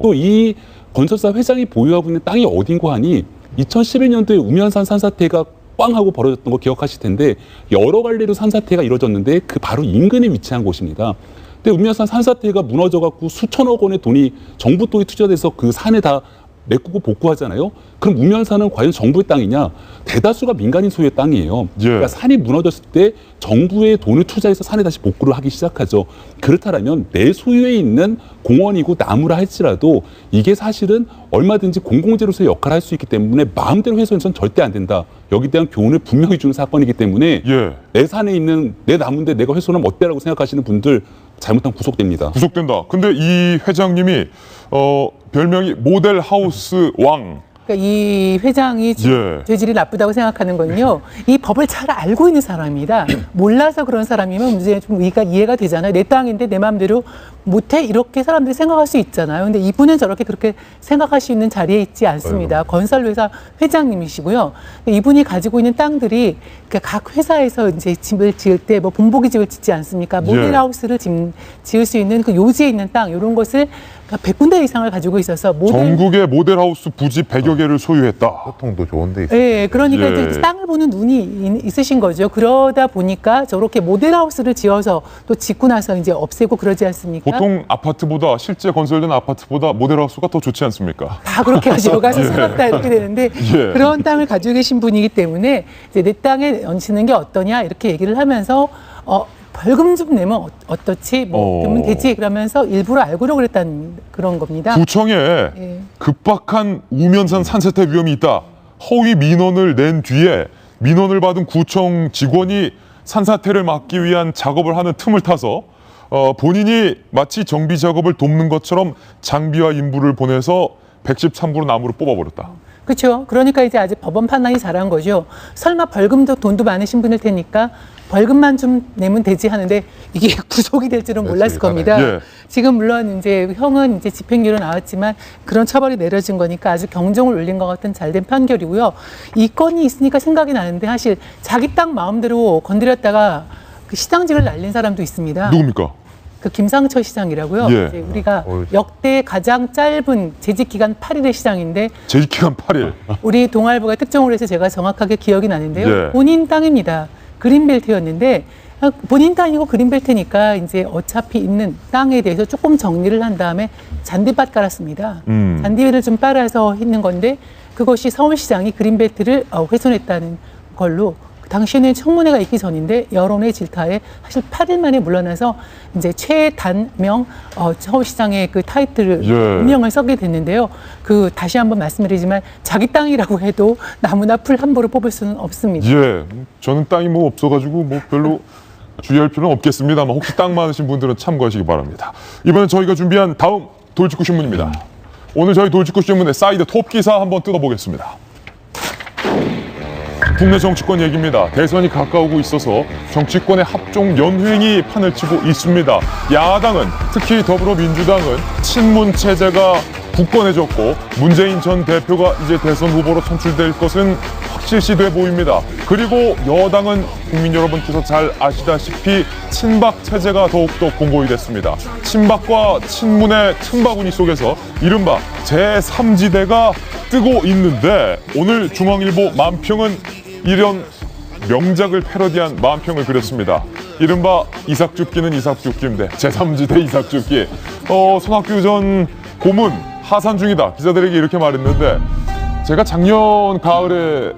또 이 건설사 회장이 보유하고 있는 땅이 어딘고 하니 2011년도에 우면산 산사태가 꽝 하고 벌어졌던 거 기억하실 텐데 여러 갈래로 산사태가 이루어졌는데 그 바로 인근에 위치한 곳입니다. 근데 우면산 산사태가 무너져 갖고 수천억 원의 돈이 정부 돈이 투자돼서 그 산에 다 메꾸고 복구하잖아요. 그럼 우면산은 과연 정부의 땅이냐? 대다수가 민간인 소유의 땅이에요. 예. 그러니까 산이 무너졌을 때 정부의 돈을 투자해서 산에 다시 복구를 하기 시작하죠. 그렇다면 내 소유에 있는 공원이고 나무라 할지라도 이게 사실은 얼마든지 공공재로서의 역할을 할 수 있기 때문에 마음대로 훼손해서는 절대 안 된다. 여기에 대한 교훈을 분명히 주는 사건이기 때문에 예. 내 산에 있는 내 나무인데 내가 훼손하면 어때라고 생각하시는 분들 잘못하면 구속됩니다. 구속된다. 근데 이 회장님이 별명이 모델 하우스 왕. 그러니까 이 회장이 예. 죄질이 나쁘다고 생각하는 건요. 이 법을 잘 알고 있는 사람이다. 몰라서 그런 사람이면 이제 좀 이해가 되잖아요. 내 땅인데 내 마음대로 못해 이렇게 사람들이 생각할 수 있잖아요. 근데 이분은 저렇게 그렇게 생각할 수 있는 자리에 있지 않습니다. 건설회사 회장님이시고요. 이분이 가지고 있는 땅들이 각 회사에서 이제 집을 지을 때 뭐 본보기 집을 짓지 않습니까? 모델하우스를 지을 수 있는 그 요지에 있는 땅 이런 것을 100군데 이상을 가지고 있어서 전국의 모델하우스 부지 100여 개를 소유했다. 교통도 좋은 데 있어요. 예, 그러니까 예. 이제 땅을 보는 눈이 있으신 거죠. 그러다 보니까 저렇게 모델하우스를 지어서 또 짓고 나서 이제 없애고 그러지 않습니까? 보통 아파트보다 실제 건설된 아파트보다 모델하우스가 더 좋지 않습니까? 다 그렇게 하죠. 가서 살았다 이렇게 되는데 예. 그런 땅을 가지고 계신 분이기 때문에 이제 내 땅에 얹히는 게 어떠냐 이렇게 얘기를 하면서 벌금 좀 내면 어떻지? 뭐 그러면 되지? 그러면서 일부러 알고려 그랬다는 그런 겁니다. 구청에 예. 급박한 우면산 산사태 위험이 있다. 허위 민원을 낸 뒤에 민원을 받은 구청 직원이 산사태를 막기 위한 작업을 하는 틈을 타서 본인이 마치 정비 작업을 돕는 것처럼 장비와 인부를 보내서 113그루 나무를 뽑아버렸다. 그렇죠. 그러니까 이제 아직 법원 판단이 잘한 거죠. 설마 벌금도 돈도 많으신 분일 테니까 벌금만 좀 내면 되지 하는데 이게 구속이 될 줄은 몰랐을 겁니다. 예. 지금 물론 이제 형은 이제 집행유예로 나왔지만 그런 처벌이 내려진 거니까 아주 경종을 울린 것 같은 잘된 판결이고요. 이 건이 있으니까 생각이 나는데 사실 자기 땅 마음대로 건드렸다가 그 시장직을 날린 사람도 있습니다. 누굽니까? 그 김상철 시장이라고요. 예. 이제 우리가 역대 가장 짧은 재직 기간 8일의 시장인데 재직 기간 8일. 우리 동아일보가 특종을 해서 제가 정확하게 기억이 나는데요. 예. 본인 땅입니다. 그린벨트였는데 본인 땅이고 그린벨트니까 이제 어차피 있는 땅에 대해서 조금 정리를 한 다음에 잔디밭 깔았습니다. 잔디를 좀 빨아서 있는 건데 그것이 서울시장이 그린벨트를 훼손했다는 걸로 당시에는 청문회가 있기 전인데 여론의 질타에 사실 8일 만에 물러나서 이제 최단명 서울시장의 그 타이틀을 운명을 써게 됐는데요. 그 다시 한번 말씀드리지만 자기 땅이라고 해도 나무나 풀 함부로 뽑을 수는 없습니다. 예, 저는 땅이 뭐 없어가지고 뭐 별로 주의할 필요는 없겠습니다만 혹시 딱 많으신 분들은 참고하시기 바랍니다. 이번엔 저희가 준비한 다음 돌직구 신문입니다. 오늘 저희 돌직구 신문의 사이드 톱 기사 한번 뜯어보겠습니다. 국내 정치권 얘기입니다. 대선이 가까우고 있어서 정치권의 합종 연횡이 판을 치고 있습니다. 야당은, 특히 더불어민주당은 친문 체제가 굳건해졌고 문재인 전 대표가 이제 대선 후보로 선출될 것은 확실시돼 보입니다. 그리고 여당은 국민 여러분께서 잘 아시다시피 친박 체제가 더욱더 공고히 됐습니다. 친박과 친문의 틈바구니 속에서 이른바 제3지대가 뜨고 있는데 오늘 중앙일보 만평은 이런 명작을 패러디한 만평을 그렸습니다. 이른바 이삭줍기는 이삭줍기인데 제3지대 이삭줍기. 손학규 전 고문 하산 중이다. 기자들에게 이렇게 말했는데 제가 작년 가을에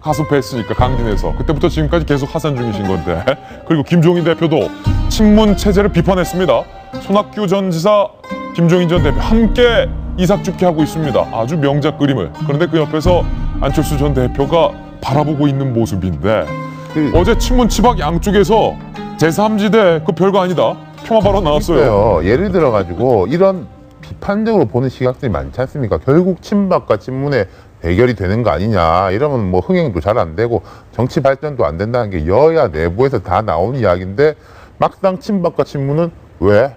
가서 뵀으니까 강진에서 그때부터 지금까지 계속 하산 중이신 건데 그리고 김종인 대표도 친문 체제를 비판했습니다. 손학규 전 지사, 김종인 전 대표 함께 이삭줍기 하고 있습니다. 아주 명작 그림을. 그런데 그 옆에서 안철수 전 대표가 바라보고 있는 모습인데 어제 친문 치박 양쪽에서 제3지대 그 별거 아니다. 폄하 발언 나왔어요. 있어요. 예를 들어가지고 이런 비판적으로 보는 시각들이 많지 않습니까? 결국 친박과 친문의 대결이 되는 거 아니냐. 이러면 뭐 흥행도 잘 안 되고 정치 발전도 안 된다는 게 여야 내부에서 다 나오는 이야기인데 막상 친박과 친문은 왜?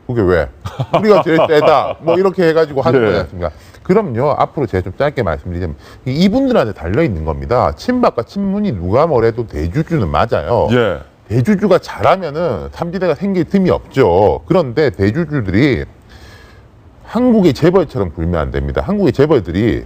그게 왜? 우리가 제일 세다. 뭐 이렇게 해가지고 하는 거지 않습니까? 그럼요. 앞으로 제가 좀 짧게 말씀드리자면 이분들한테 달려있는 겁니다. 친박과 친문이 누가 뭐래도 대주주는 맞아요. 예. 대주주가 잘하면은 삼지대가 생길 틈이 없죠. 그런데 대주주들이 한국의 재벌처럼 굴면 안 됩니다. 한국의 재벌들이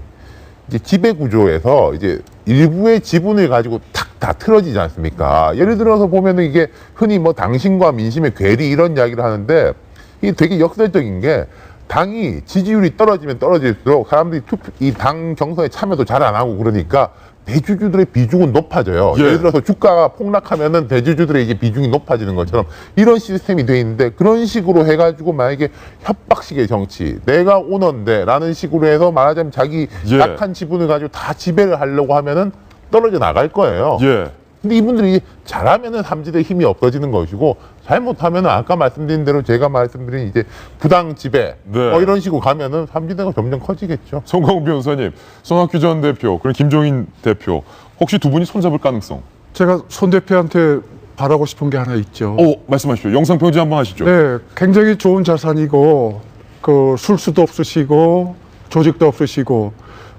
이제 지배구조에서 이제 일부의 지분을 가지고 탁 다 틀어지지 않습니까? 예를 들어서 보면은 이게 흔히 뭐 당신과 민심의 괴리 이런 이야기를 하는데 이게 되게 역설적인 게 당이 지지율이 떨어지면 떨어질수록 사람들이 이 당 경선에 참여도 잘 안 하고 그러니까 대주주들의 비중은 높아져요. 예. 예를 들어서 주가가 폭락하면은 대주주들의 이제 비중이 높아지는 것처럼 이런 시스템이 돼 있는데 그런 식으로 해가지고 만약에 협박식의 정치, 내가 오너인데라는 식으로 해서 말하자면 자기 약한 지분을 가지고 다 지배를 하려고 하면은 떨어져 나갈 거예요. 예. 근데 이분들이 잘하면은 삼지대 힘이 없어지는 것이고 잘못하면은 아까 말씀드린 대로 제가 말씀드린 이제 부당 지배 이런 식으로 가면은 삼지대가 점점 커지겠죠. 송강훈 변호사님, 손학규 전 대표, 그리고 김종인 대표 혹시 두 분이 손잡을 가능성? 제가 손 대표한테 바라고 싶은 게 하나 있죠. 말씀하십시오. 영상 편지 한번 하시죠. 네, 굉장히 좋은 자산이고 그 술수도 없으시고 조직도 없으시고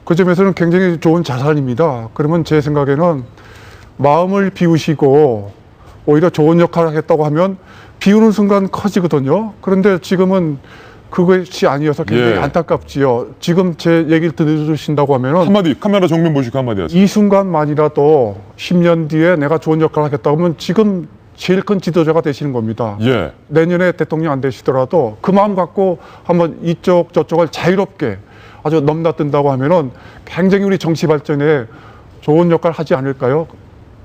그 점에서는 굉장히 좋은 자산입니다. 그러면 제 생각에는 마음을 비우시고 오히려 좋은 역할을 하겠다고 하면 비우는 순간 커지거든요. 그런데 지금은 그것이 아니어서 굉장히 안타깝지요. 지금 제 얘기를 들으신다고 하면 한마디, 카메라 정면 보시고 한마디 하세요. 이 순간만이라도 10년 뒤에 내가 좋은 역할을 하겠다고 하면 지금 제일 큰 지도자가 되시는 겁니다. 예. 내년에 대통령 안 되시더라도 그 마음 갖고 한번 이쪽 저쪽을 자유롭게 아주 넘나든다고 하면은 굉장히 우리 정치 발전에 좋은 역할을 하지 않을까요?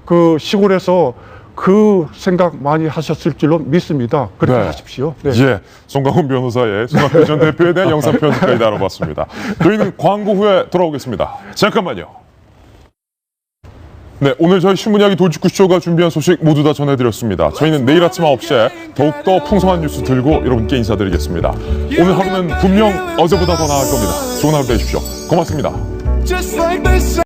그 시골에서 그 생각 많이 하셨을 줄로 믿습니다. 그렇게 하십시오. 네. 예, 송강훈 변호사의 손학규 전 대표에 대한 영상 편지까지 다뤄봤습니다. 저희는 광고 후에 돌아오겠습니다. 잠깐만요. 네, 오늘 저희 신문이야기 돌직구쇼가 준비한 소식 모두 다 전해드렸습니다. 저희는 내일 아침 9시에 더욱더 풍성한 뉴스 들고 여러분께 인사드리겠습니다. 오늘 하루는 분명 어제보다 더 나을 겁니다. 좋은 하루 되십시오. 고맙습니다.